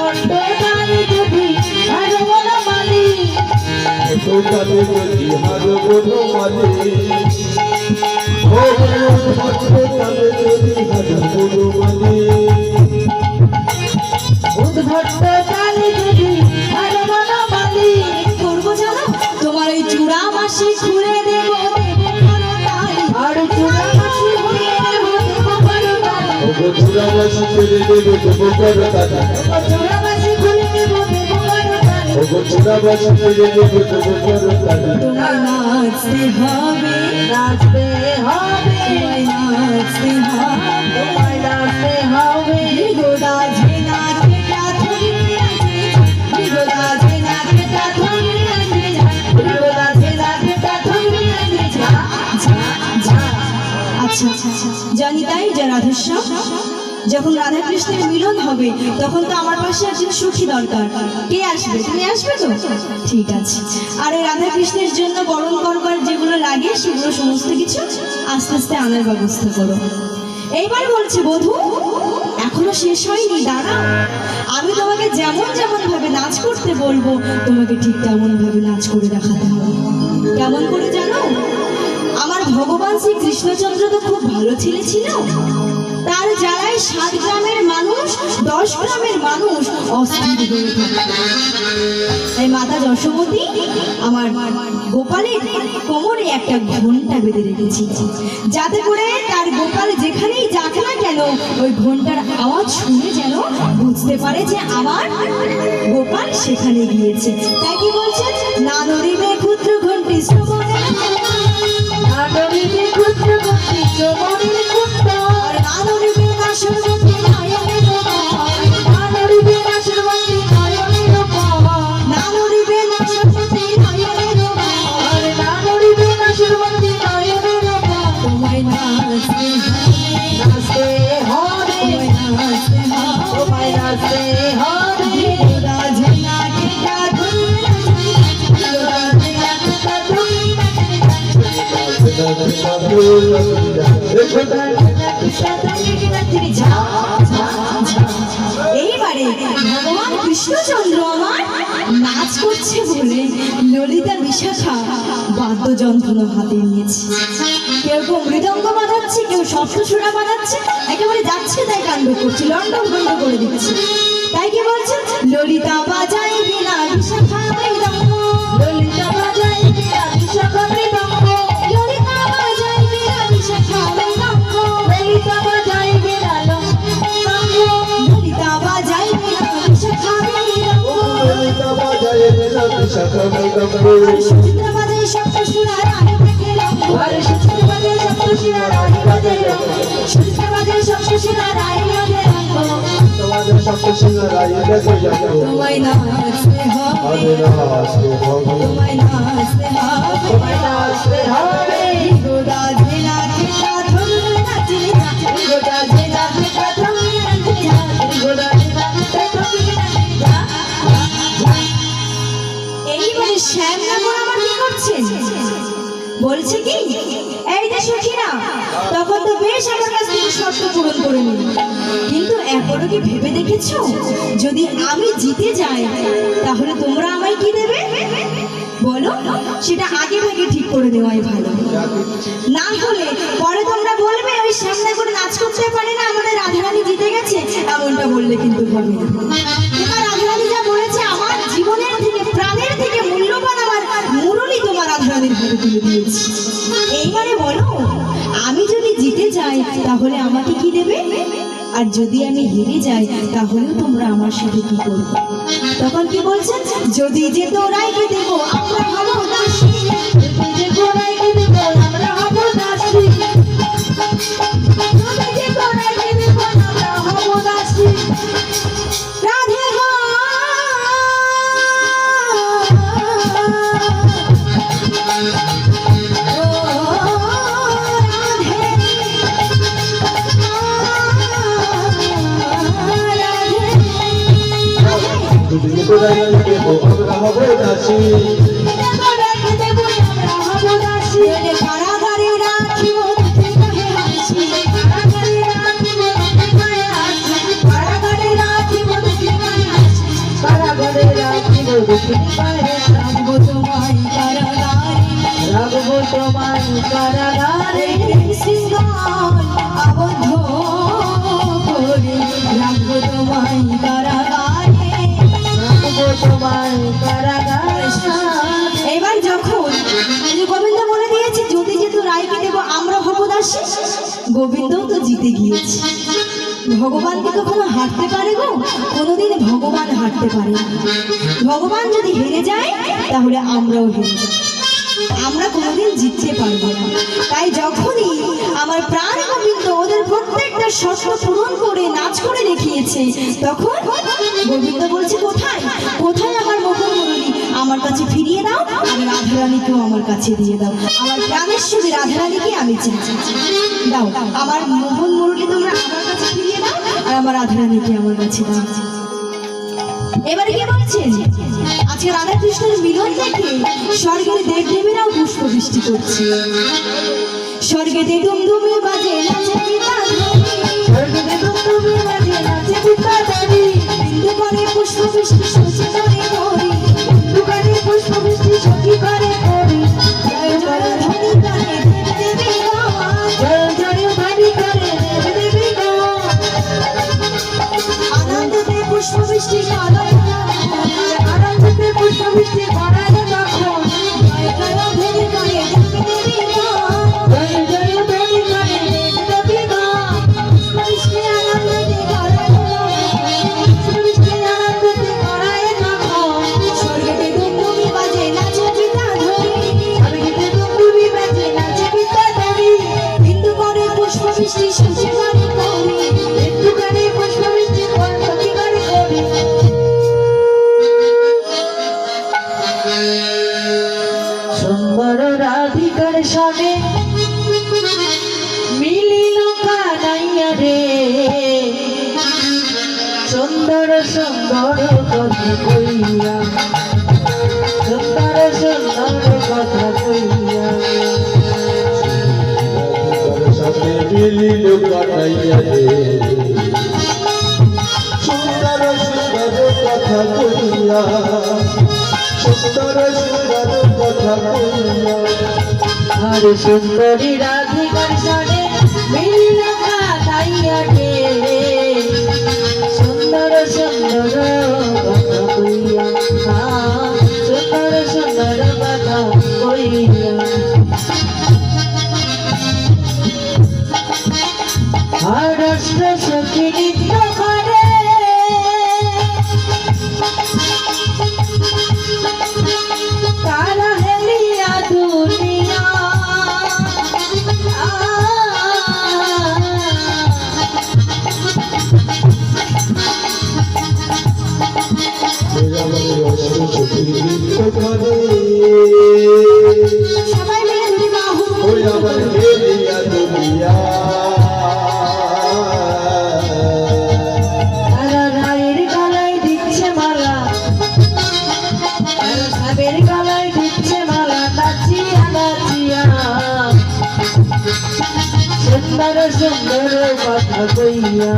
উদ্ভট্ট তালে যদি হারো বলো মালি, তো তালে যদি হারো বলো মালি, ও তালে যদি হারো বলো মালি, উদ্ভট্ট তালে যদি হারো বলো মালি। করবো জানো, তোমার ওই চূড়া মাসি খুলে দেবো দেবো কোনো তালি, আর চূড়া মাসি হয়ে দেবো দেবো করো তালি, ও চূড়া মাসি ছেড়ে দেবে দেবো করো তালি, ও চূড়া মাসি খুলে দেবো দেবো করো তালি। ও চূড়া মাসি ছেড়ে দেবে দেবো করো তালি। তোমায় নাচতে হবে, নাচতে হবে, তোমায় নাচতে হবে, তোমায় নাচতে হবে। দৃগদা যে নাকেটা ধরে নাচতে যা, দৃগদা যে নাকেটা ধরে নাচতে যা, দৃগদা যে নাকেটা ধরে নাচতে যা, ঝা ঝা। আচ্ছা আচ্ছা আচ্ছা, জানি তাই যে রাধেশ্যাম, যখন রাধা কৃষ্ণের মিলন হবে তখন তো আমার পাশে একজন সখী দরকার। কে আসবে, তুমি আসবে তো? ঠিক আছে। আর এই রাধা কৃষ্ণের জন্য বরণ করবার যেগুলো লাগে সেগুলো সমস্ত কিছু আস্তে আস্তে আনার ব্যবস্থা করো। এইবার বলছে, বধূ এখনো শেষ হয়নি, দাঁড়া। আমি তোমাকে যেমন যেমন ভাবে নাচ করতে বলবো, তোমাকে ঠিক তেমন ভাবে নাচ করে দেখাতে হবে। কেমন করে জানো, আমার ভগবান শ্রী কৃষ্ণচন্দ্র তো খুব ভালো ছেলে ছিল, তার জ্বালায় 7 গ্রামের মানুষ 10 গ্রামের মানুষ অস্থির হয়ে থাকে। তাই মাতা যশোমতী আমার গোপালের কোমরে একটা ঘণ্টা বেঁধে রেখেছি, যাতে করে তার গোপাল যেখানেই যাক না কেন ওই ঘণ্টার আওয়াজ শুনে যেন বুঝতে পারে যে আমার গোপাল সেখানে গিয়েছে। তাই কি বলছে, না নড়িবে ক্ষুদ্র ঘণ্টি শ্রবণে, নাটরিতে ক্ষুদ্র গতি চমনের কুণ্ড, আর না নড়িবে না সর্বত্র নয়নের রূপ, নাটরিতে নাশরবন্তি নয়নের উপর, না নড়িবে না সর্বত্র নয়নের রূপ। আর নাটরিতে নাশরবন্তি নয়নের উপর। তোমায় নাচতে নাচতে হবে, নাচতে তোমায় নাচতে হবে। দৃগদা যে নাকেটা ধরে নাচতে যা, দৃগদা যে নাকেটা ধরে নাচতে যা, দৃগদা যে নাকেটা ধরে নাচতে যা, ঝা ঝা। এইবারে ভগবান কৃষ্ণচন্দ্র আমার নাচ করছে বলে ললিতা বিশাখা বাদ্যযন্ত্র হাতে নিয়েছে। কেউ কেউ মৃদঙ্গ বাজাচ্ছে, কেউ সপ্তসুরা বাজাচ্ছে, একেবারে যাচ্ছে তাই কাণ্ড করছে, লন্ড ভন্ড করে দিচ্ছে। তাই কি বলছে, ললিতা বাজায় বিনা বিশাখা মৃদঙ্গ, ললিতা বাজায় বিনা বিশাখা মৃদঙ্গ, ললিতা বাজায় বিনা বিশাখা মৃদঙ্গ, ললিতা বাজায় বিনা লঙ্গ, ললিতা বাজায় বিনা বিশাখা মৃদঙ্গ, আর সুচিত্রা বাজায় সপ্তসুরা রানী থেকে লঙ্গ, আর সুচিত্রা বাজায় সপ্তশিরা রানী বাজায় লঙ্গ, সুচিত্রা বাজায় সপ্তসুরা রানী বাজায় লঙ্গ। তোমায় নাচতে হবে, তোমায় নাচতে হবে, তোমায় নাচতে হবে। দৃগদা যে নাকেটা ধরে নাচতে যা, দৃগদা যে নাকেটা ধরে নাচতে যা, দৃগদা যে নাকেটা ধরে নাচতে যা, যা। এইবারে শ্যাম ঠাকুর আমার কি করছে, বলছে কি, এই যে সখীরা তখন তো বেশ আমার কাছ থেকে শর্ত পূরণ করে নিল, কিন্তু এখনো কি ভেবে দেখেছো, যদি আমি জিতে যাই তাহলে তোমরা আমায় কি দেবে বলো? সেটা আগে ভাগে ঠিক করে নেওয়াই ভালো, না হলে পরে তোমরা বলবে ওই সামনে করে নাচ করতে পারে না, আমাদের রাধারানী জিতে গেছে, এমনটা বললে কিন্তু হবে না। এবার রাধারানী যা বলেছে আমার জীবনের থেকে প্রাণের থেকে মূল্যবান রাধারানীর হাতে তুলে দিয়েছি। এইবারে বলো, আমি যদি জিতে যাই তাহলে আমাকে কি দেবে, আর যদি আমি হেরে যাই তাহলে তোমরা আমার সাথে কি করবে? তখন কি বলছেন, যদি যে তোরাইকে দেব আমরা হব দাসী, যদি যে গোড়াইকে দেব আমরা হব দাসী, যদি যে গোড়াইকে দেব আমরা হব দাসী। রাধে গো যদি তোরাইকে দেব আমরা হব দাসী, গোড়াইকে দেব আমরা হব দাসী। কারাগারে রাখিব তোকে কহে হাসি, কারাগারে রাখিব তোকে কহে হাসি, কারাগারে রাখিব তোকে কহে হাসি, কারাগারে রাখিব তোকে কহে হাসি। রাখবো তোমায় কারাগারে, রাখবো তোমায় কারাগারে, সিংহাল আবদ্ধ করে রাখবো তোমায় কারাগারে। রাখবো তোমায় কারাগারে। এবার যখন এই যে গোবিন্দ বলে দিয়েছে যদি যেহেতু রায়কে দেব আমরা হব দাসী, গোবিন্দও তো জিতে গিয়েছে। ভগবান কি কখনো হারতে পারে গো? কোনোদিন ভগবান হারতে পারে না। ভগবান যদি হেরে যায় তাহলে আমরাও হেরে যাই, আমরা কোনোদিন জিততে পারবো না। তাই যখনই আমার প্রাণ গোবিন্দ ওদের প্রত্যেকটা শর্ত পূরণ করে নাচ করে দেখিয়েছে, তখন গোবিন্দ বলছে কোথায় কোথায় আমার মোহন মুরলী, আমার কাছে ফিরিয়ে দাও, আর রাধারানীকেও আমার কাছে দিয়ে দাও। আমার প্রাণেশ্বরী রাধারানীকে আমি চাই, দাও আমার মোহন মুরলী তোমরা আমার কাছে ফিরিয়ে দাও, আর আমার রাধারানীকে আমার কাছে দাও। এবারে কি বলছেন, আজকে রাধা কৃষ্ণের মিলন দেখে স্বর্গের দেব দেবীরাও পুষ্প বৃষ্টি করছে। স্বর্গেতে ডুমডুমে বাজে নাচে পিতাধরী, স্বর্গেতে ডুমডুমি বাজে নাচে পিতাধরী, বিন্দু করে পুষ্প বৃষ্টি সূচি করে করি, দোকানে পুষ্প বৃষ্টি সখী করে করি। জয় জয় ধ্বনি করে দেব দেবী গান, জয় জয় ধ্বনি করে দেব দেবী গান। আনন্দতে পুষ্প বৃষ্টি করায় আনন্দতে পুষ্প বৃষ্টি করায় তখন, জয় জয় ধ্বনি করে দেব দেবী গান, জয় জয় ধ্বনি করে দেব দেবী গান। পুষ্প বৃষ্টি আনন্দতে করায় পুষ্প বৃষ্টি আনন্দতে করায় তখন, স্বর্গেতে ডুমডুমি বাজে নাচে পিতাধরী, স্বর্গেতে ডুমডুমি বাজে নাচে পিতাধরী, বিন্দু করে পুষ্প বৃষ্টি সূচি করে করি, দোকানে পুষ্প বৃষ্টি সখী করে করি। সুন্দর রাধিকার সনে মিলিল কানাইয়া রে, সুন্দর সুন্দর কথা কইয়া, সুন্দর সুন্দর কথা কইয়া, সাথে মিলিল কাটাইয়া রে, সুন্দর সুন্দর কথা কইয়া, সুন্দর সুন্দর কথা কইয়া। আর সুন্দরী রাধিকার সনে মিলিল কানাইয়া রে, সুন্দর সুন্দর কথা কইয়া, সুন্দর সুন্দর কথা কইয়া। আর রাষ্ট্র সখী নৃত্য করে, তারা হেলিয়া দুনিয়া, সবাই মিলে দুটি বাহু তারা রায়ের গলায় দিচ্ছে মালা, তারা সাবের গলায় দিচ্ছে মালা, নাচিয়া নাচিয়া, সুন্দর সুন্দর কথা কইয়া,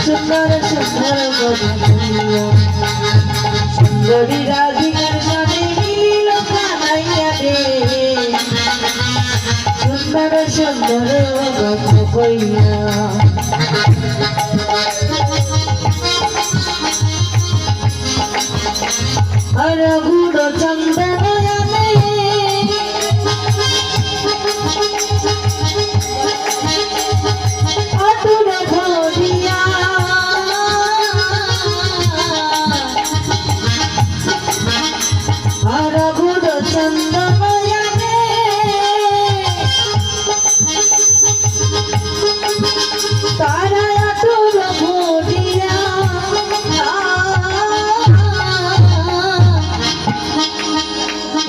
সুন্দর সুন্দর কথা কইয়া। সুন্দরী রাধিকার সনে মিলিল কানাইয়া রে, সুন্দর সুন্দর কথা কইয়া। আর গুড় চন্দন জানে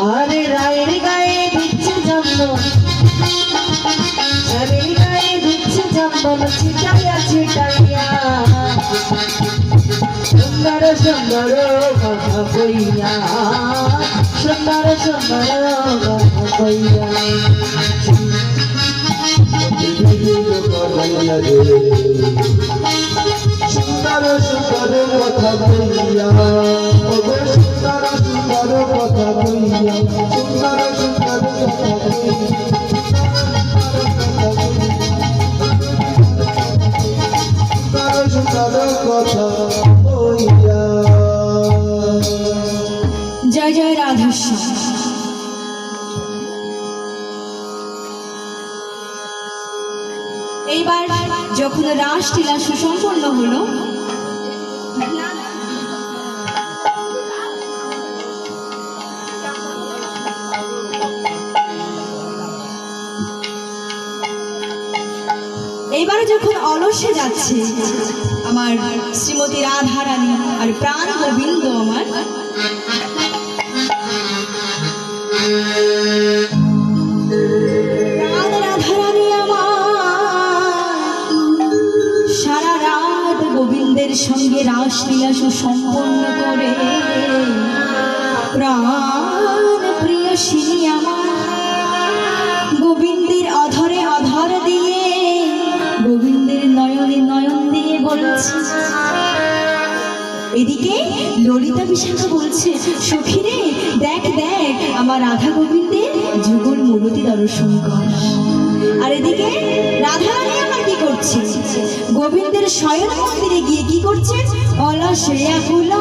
আরে রায়ের গায়ে দিচ্ছে চন্দন, রায়ের গায়ে দিচ্ছে চন্দন, ছিটাইয়া ছিটাইয়া সুন্দর সুন্দর কথা কইয়া, সুন্দর সুন্দর কথা কইয়া। সুন্দর সুন্দর কথা কইয়া, ওগো সুন্দর সুন্দর কথা কইয়া, সুন্দর সুন্দর কথা কইয়া, সুন্দর সুন্দর কথা কইয়া। জয় জয় রাধেশ্যাম। এইবার যখন রাসলীলা সুসম্পন্ন হলো, এইবারে যখন অলসে যাচ্ছে আমার শ্রীমতী রাধারানী আর প্রাণ গোবিন্দ আমার, প্রাণ রাধারানী আমার সারা রাত গোবিন্দের সঙ্গে রাসলীলা সুসম্পন্ন করে প্রাণ প্রিয় শ্রী আমার গোবিন্দের অধরে অধর দিয়ে, গোবিন্দের নয়নে নয়ন দিয়ে বলছে। এদিকে ললিতা বিশাখা বলছে, সখী রে দেখ দেখ আমার রাধা গোবিন্দের যুগল মূরতি দর্শন কর। আর এদিকে রাধারানী আমার কি করছে, গোবিন্দের শয়ন মন্দিরে গিয়ে কি করছে, অলসে আকুল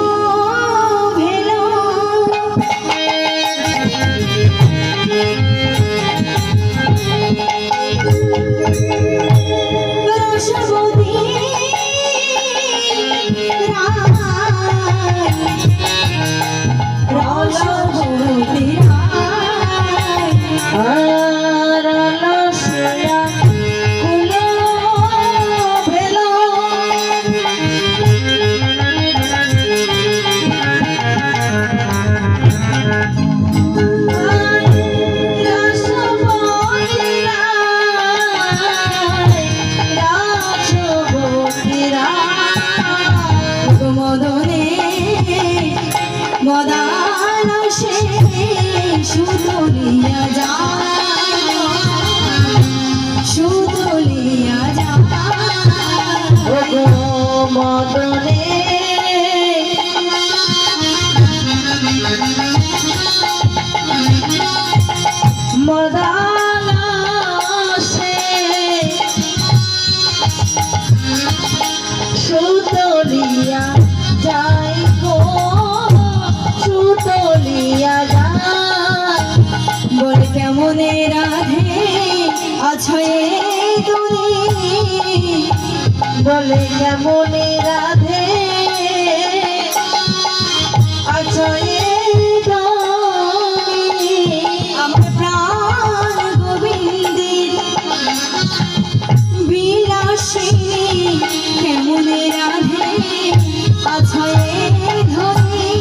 ভেলা রসবতী রসবতী আর লসিয়া কুলো ভেলো, রসবতী রসবতী মদনে মদালসে সুতলিয়া যা, সুতলিয়া যা ওগো মদনে মদালসে সুতলিয়া যাই গো, সুতলিয়া যায়। বলে কেমনে রাধে আছয়ে তুমি, বলে কেমনে রাধে আছো এ তুমি, আমার প্রাণ গোবিন্দের বিলাসিনী কেমনে রাধে আছয়ে ধনী,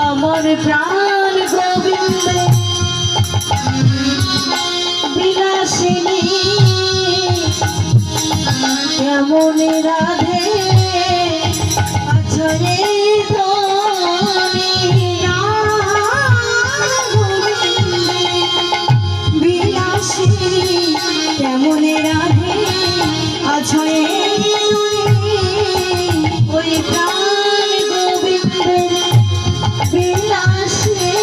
আমার প্রাণ গোবিন্দে বিলাসিনী কেমনে রাধে আছো রে ধনী, বিলাসিনী কেমনে রাধে আছয়ে ওই প্রাণ গোবিন্দের বিলাসিনী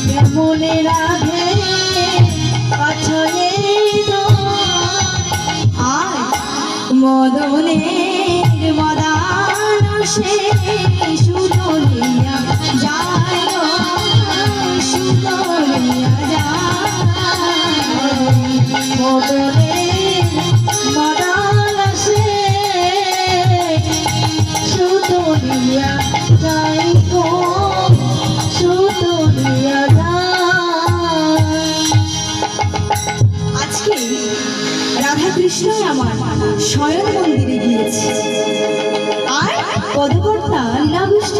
কেমনে রাধে আছো রে আর মদনের মদালসে সুতলিয়া যায় গো, সুতলিয়া যায় মদনে মদালসে সুতলিয়া যাই গো, সুতলিয়া যায়। আজকে রাধা কৃষ্ণই আমার শয়ন মন্দিরে গিয়েছে আর পদকর্তা লীলাবিষ্ট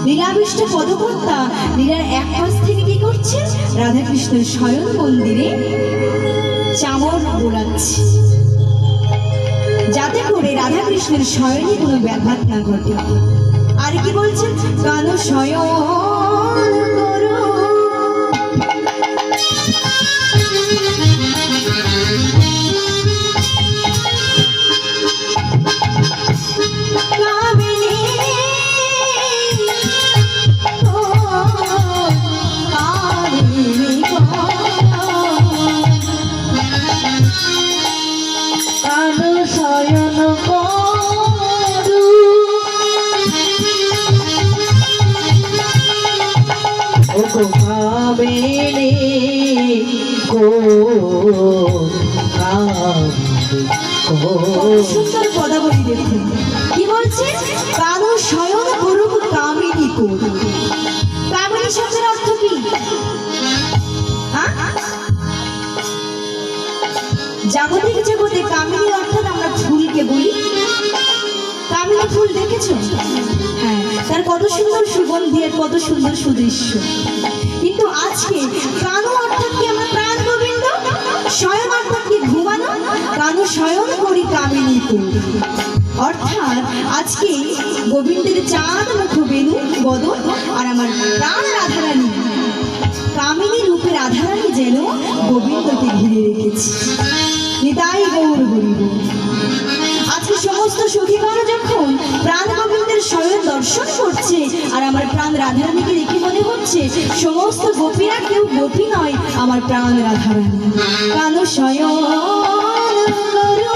লীলাবিষ্ট পদকর্তা লীলার এক পাশ থেকে কি করছে, রাধাকৃষ্ণের শয়ন মন্দিরে চামর বোলাচ্ছে, যাতে করে রাধাকৃষ্ণের শয়নে কোনো ব্যাঘাত না ঘটে। আর কি বলছে, কানো শয়ন করো কামিনী, ও কামিনী গো। কালো শয়ন করু ও গো কামিনী গো, কামিনী গো। সুন্দর পদাবলী দেখুন কি বলছে, কানো শয়ন করুক কামিনী করু। কামিনী শব্দের অর্থ কি? জাগতিক জগতে কামিনী অর্থাৎ আমরা ফুলকে বলি। কামিনী ফুল দেখেছো? হ্যাঁ, তার কত সুন্দর সুগন্ধি আর কত সুন্দর সুদৃশ্য। কিন্তু আজকে কানু অর্থাৎ কি আমরা প্রাণ গোবিন্দ, শয়ন অর্থাৎ কি ঘুমানো, কানু শয়ন করি কামিনী করি। অর্থাৎ আজকে গোবিন্দের চাঁদ মুখ বেনু বদন আর আমার প্রাণ রাধারানী কামিনী রূপে রাধারানী যেন গোবিন্দকে ঘিরে রেখেছে। নিতাই গৌর হরিব। আজকে সমস্ত সখীগণ যখন প্রাণ গোবিন্দের শয়ন দর্শন করছে আর আমার প্রাণ রাধারানীকে দেখে মনে হচ্ছে সমস্ত গোপীরা কেউ গোপী নয়, আমার প্রাণ রাধারানী। কানো শয়ন করো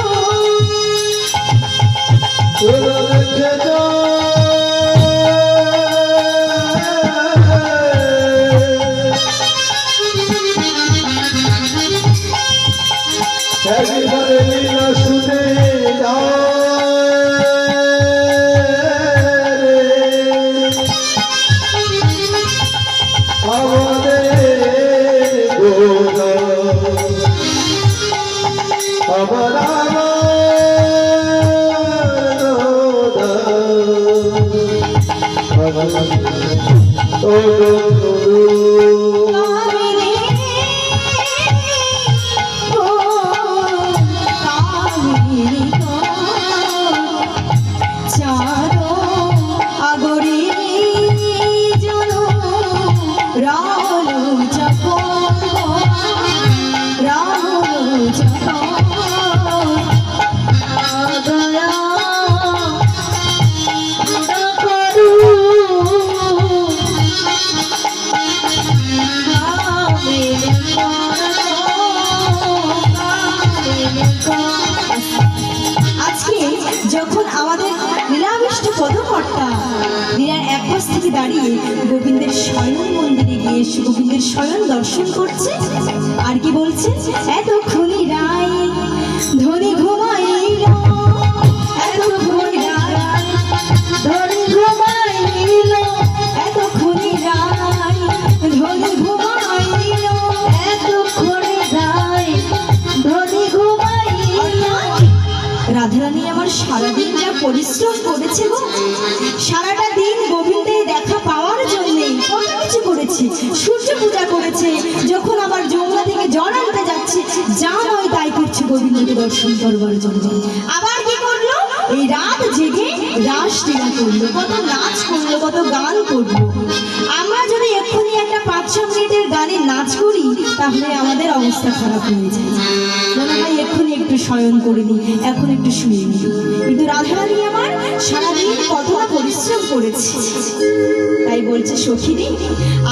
একবারে লীলা শুনে আমাদের আমার যখন আমাদের লীলাবিষ্ট পদকর্তা লীলার এক পাশ থেকে দাঁড়িয়ে গোবিন্দের শয়ন মন্দিরে গিয়ে গোবিন্দের শয়ন দর্শন করছে আর কি বলছে, এতক্ষণই রায় ধনী ঘুমাইল, এতক্ষণই রায় ধনী ঘুমাইল, এতক্ষণই রায় ধনী ঘুমাইল, এতক্ষণে রায় ধনী ঘুমাইল। রাধারানী আমার সারাদিন যা পরিশ্রম করেছে গো, সারাটা দিন গোবিন্দের দেখা পাওয়ার জন্য কত কিছু করেছে, সূর্য পূজা করেছে, যখন আবার যমুনা থেকে জল আনতে যাচ্ছে যা নয় তাই করছে গোবিন্দকে দর্শন করবার জন্য। আবার কি করলো, এই রাত জেগে রাস লীলা করলো, কত নাচ করলো, কত গান করলো। আমরা যদি এক্ষুনি একটা 5-6 মিনিটের গানে নাচ করি তাহলে আমাদের অবস্থা খারাপ হয়ে যায়, মনে হয় এক্ষুনি একটু শয়ন করে নি, এখন একটু শুয়ে নি। কিন্তু রাধারানী আমার সারাদিন কতটা পরিশ্রম করেছে, তাই বলছে সখীরে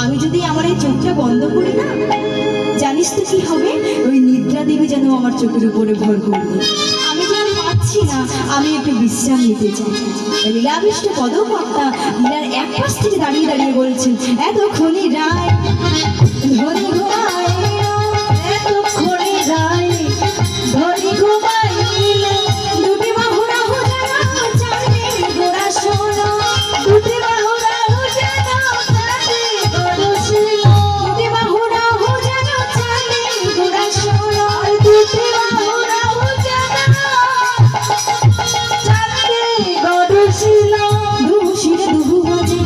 আমি যদি আমার এই চোখটা বন্ধ করি না, জানিস তো কি হবে, ওই নিদ্রা দেবী যেন আমার চোখের উপরে ভর করবে। আমি তো আর পাচ্ছি না, আমি একটু বিশ্রাম নিতে চাই। লীলাবিষ্ট পদকর্তা লীলার এক পাশ থেকে দাঁড়িয়ে দাঁড়িয়ে বলছেন, এতক্ষণই রায় ধনী ঘুমায়, এতক্ষণে রায় ধনী ঘুমাইল, দুটি বাহু রাহু যেন চাঁদের গোড়া সোনা, দুটি বাহু রাহু যেন চাঁদের গড়ছিল, দুটি বাহু রাহু যেন চাঁদের গোড়া সোনা, দুটি বাহু রাহু যেন চাঁদের গড়ছিল। দুহু শিরে দুহু বাজে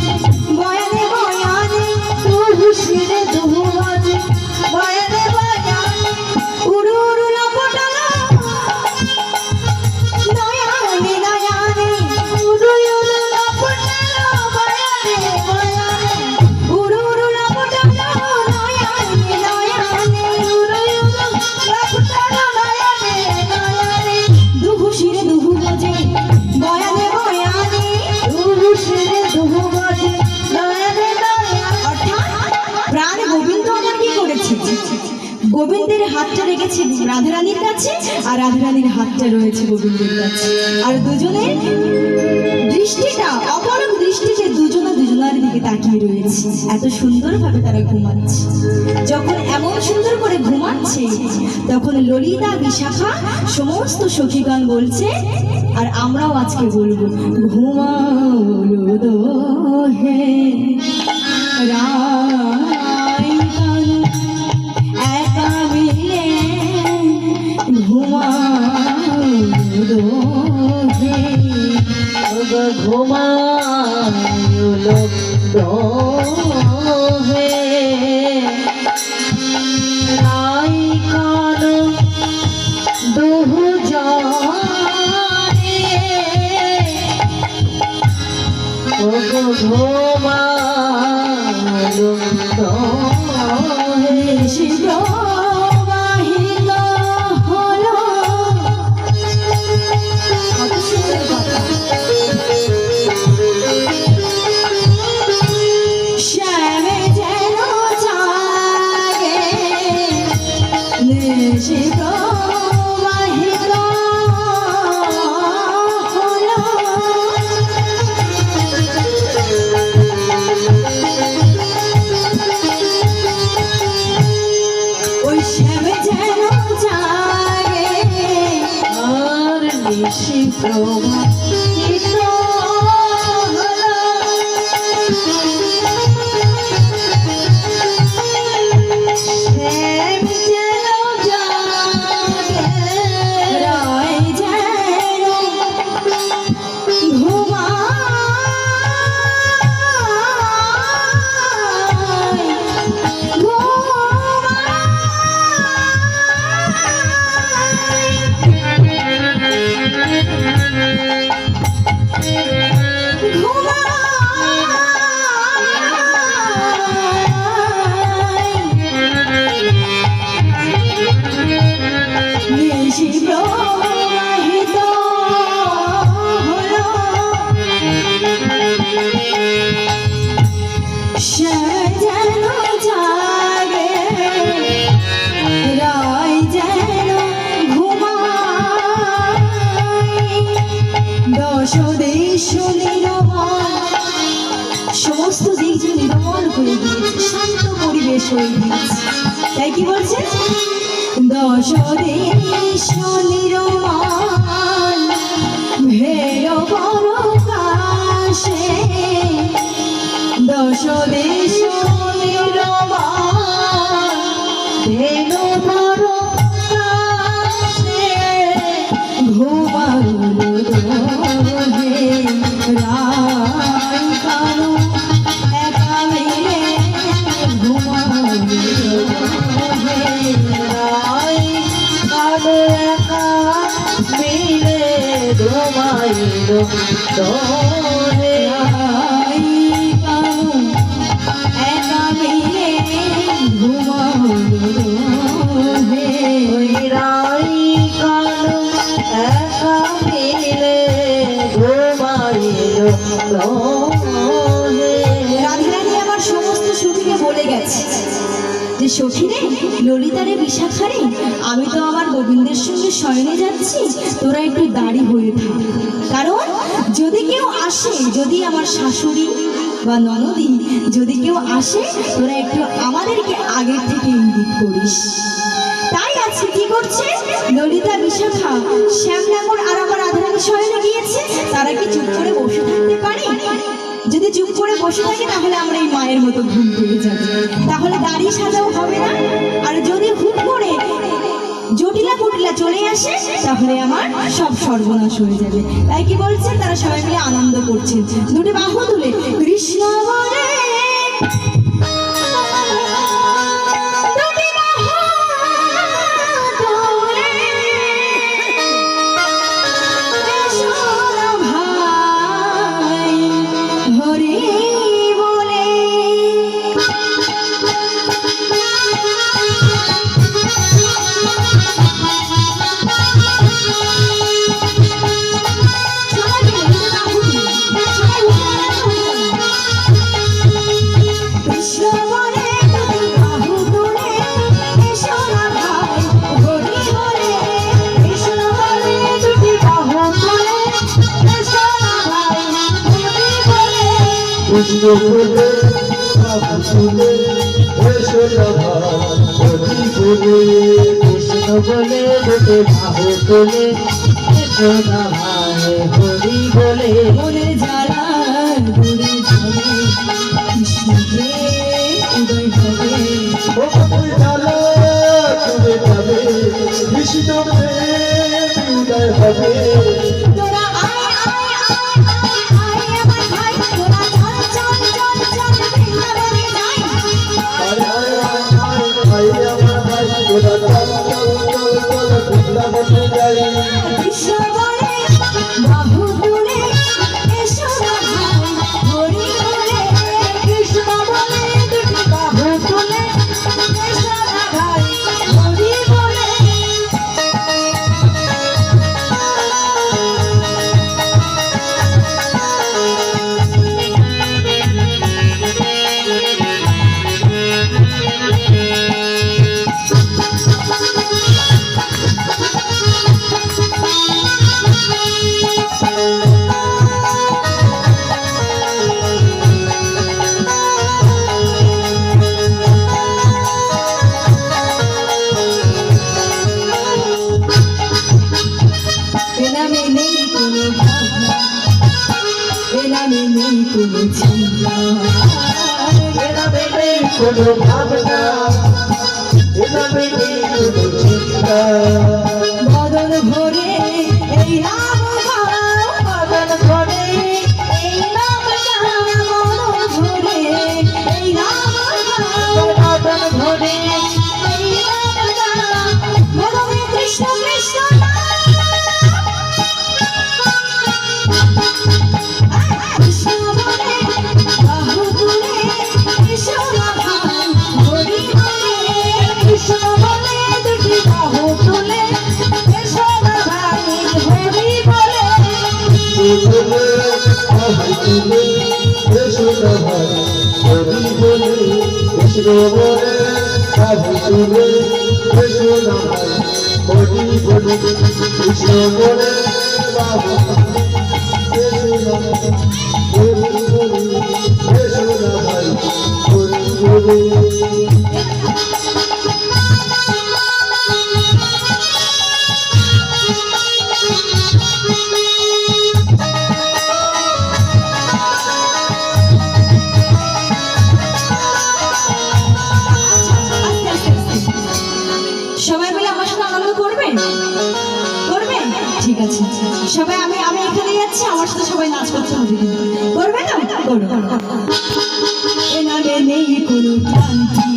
গোবিন্দের হাতটা রেখেছে রাধারানীর কাছে, আর রাধারানীর হাতটা রয়েছে গোবিন্দের কাছে। আর দুজনের দৃষ্টিটা অপরক দৃষ্টিতে দুজনা দুজনার দিকে তাকিয়ে রয়েছে। এত সুন্দরভাবে তারা ঘুমাচ্ছে। যখন এমন সুন্দর করে ঘুমাচ্ছে তখন ললিতা বিশাখা সমস্ত সখীগণ বলছে, আর আমরাও আজকে বলবো, ঘুমালো দোহে রাই কানু একা মিলে ঘুমালো দোহে ঘুমায়ুলো দোহে রাই কানু দুহু জানে ঘুমায়ুলো দোহে প্রবাহিত হলো। কত সুন্দর কথা। শ্যামে যেন জাগে দেশে প্রবাহিত হলো। ওই শ্যামে যেন জাগে আর নিশি প্রভাবিত হলো। শ্যাম যেন জাগে রায় যেন ঘুমায় নিশি প্রবাহিত হলো। শ্যাম যেন জাগে রায় যেন ঘুমায়। দশ দেশ নিরমল, সমস্ত দিক যে নিরমল হয়ে গিয়েছে, শান্ত পরিবেশ হয়ে গিয়েছে। তাই কি বলছে? দশ দেশ নিরমল ভেল পরকাশে। দশ দেশ নিরমল ভেল পরকাশে। ঘুমালো দোহে রাই কানু একা মিলে ঘুমালো দোহে রাই কানু একা মিলে ঘুমাইলো দোহে রাই কানু একা মিলে ঘুমালো দোহে ওই রাই কানু একা মিলে ঘুমাইলো দোহে। রাধারানী আমার সমস্ত সখীকে বলে গেছে যে, সখীরে ললিতারে বিশাখারে, আমি তো আমার গোবিন্দের সঙ্গে শয়নে যাচ্ছি, তোরা একটু দাঁড়ি হয়ে থাক। কারণ যদি কেউ আসে, যদি আমার শাশুড়ি বা ননদি যদি কেউ আসে, তোরা একটু আমাদেরকে আগের থেকে ইঙ্গিত করিস। তাই আছে কি করছে ললিতা বিশাখা শ্যামনগর আর আমার রাধারানী শয়নে গিয়েছে। তারা কি চুপ করে বসে থাকতে পারে? যদি চুপ করে বসে থাকে তাহলে আমরা এই মায়ের মতো ঘুম পেয়ে যাবে, তাহলে দাড়ি সাজাও হবে না। আর যদি হুট করে জটিলা কুটিলা চলে আসে তাহলে আমার সব সর্বনাশ হয়ে যাবে। তাই কি বলছেন? তারা সবাই মিলে আনন্দ করছেন, দুটি বাহু তুলে কৃষ্ণ বলে দুটি বাহু তুলে কৃষ্ণ ভাই হরি বলে। সবাই মিলে দুটি বাহু তুলে, সবাই উঠে বলে বাবু তুলে এসো না ভাই বলে কৃষ্ণ বলে দুটি বাহু তুলে এসো না ভাই হরি বলে মনের জ্বালা দূরে যাবে কৃষ্ণকে উদয় হবে ও তুমি জানো তুমি যাবে কৃষ্ণ প্রেম উদয় হবে তোরা আয় আয় আয় আয় আয় আমার ভাই তোরা চল চল চল চল বৃন্দাবনে যাই আয় আয় আয় আয় আয় আমার ভাই ওরা চল চল চল চল বৃন্দাবনে যাই কৃষ্ণ বলে বাহু তুলে এসো না ভাই হরি বলে কৃষ্ণ বলে দুটি বাহু তুলে এসো না ভাই হরি বলে এনামে নেই কোনো ভাবনা এনামে নেই কোনো চিন্তা এনামে নেই কোনো ভাবনা এনামে নেই কোনো চিন্তা বদন ভরে এই নাম গাও বদন ভরে এই নাম গাও বদন ভরে এই নাম গাও বদন ভরে এই নাম গাও বদনে কৃষ্ণ কৃষ্ণ কৃষ্ণ বলে বাহু তুলে এসো না ভাই হরি বলে কৃষ্ণ বলে দুটি বাহু তুলে এসো না ভাই হরি বলে বলে ভাই তুমি এসো না ভাই হরি বলে কৃষ্ণ বলে বাবু তুলে এসো না ভাই হরি বলে কৃষ্ণ বলে বাবু এসো না ভাই হরি বলে এসো না ভাই হরি বলে সবাই মিলে আমার সাথে আনন্দ করবেন করবেন ঠিক আছে সবাই আমি আমি এখানে যাচ্ছি আমার সাথে সবাই নাচ করতে হবে করবে তো করো এনামে নেই কোনো ক্লান্তি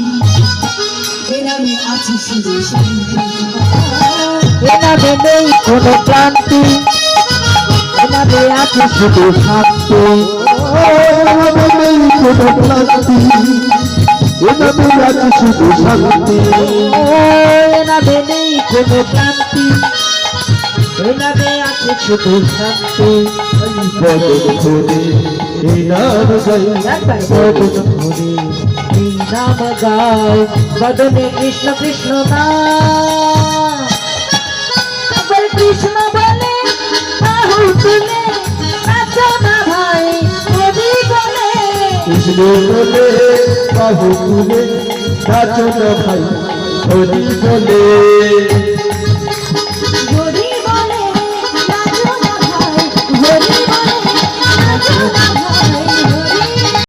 এনামে আছে শুধু শান্তি এনামে নেই কোনো ক্লান্তি এনামে আছে শুধু শান্তি এনামে নেই কোনো ক্লান্তি এনামে আছে শুধু শান্তি এনামে নেই কোনো ক্লান্তি এনামে আছে শুধু শান্তি বদন করে এই নাম গাই বদন ভরে এই নাম গায় বদনে কৃষ্ণ কৃষ্ণ নাম আবার কৃষ্ণ বলে বাহু তুলে নাচো না ভাই হরি বলে কৃষ্ণ বলে বাহু তুলে নাচো না ভাই হরি বলে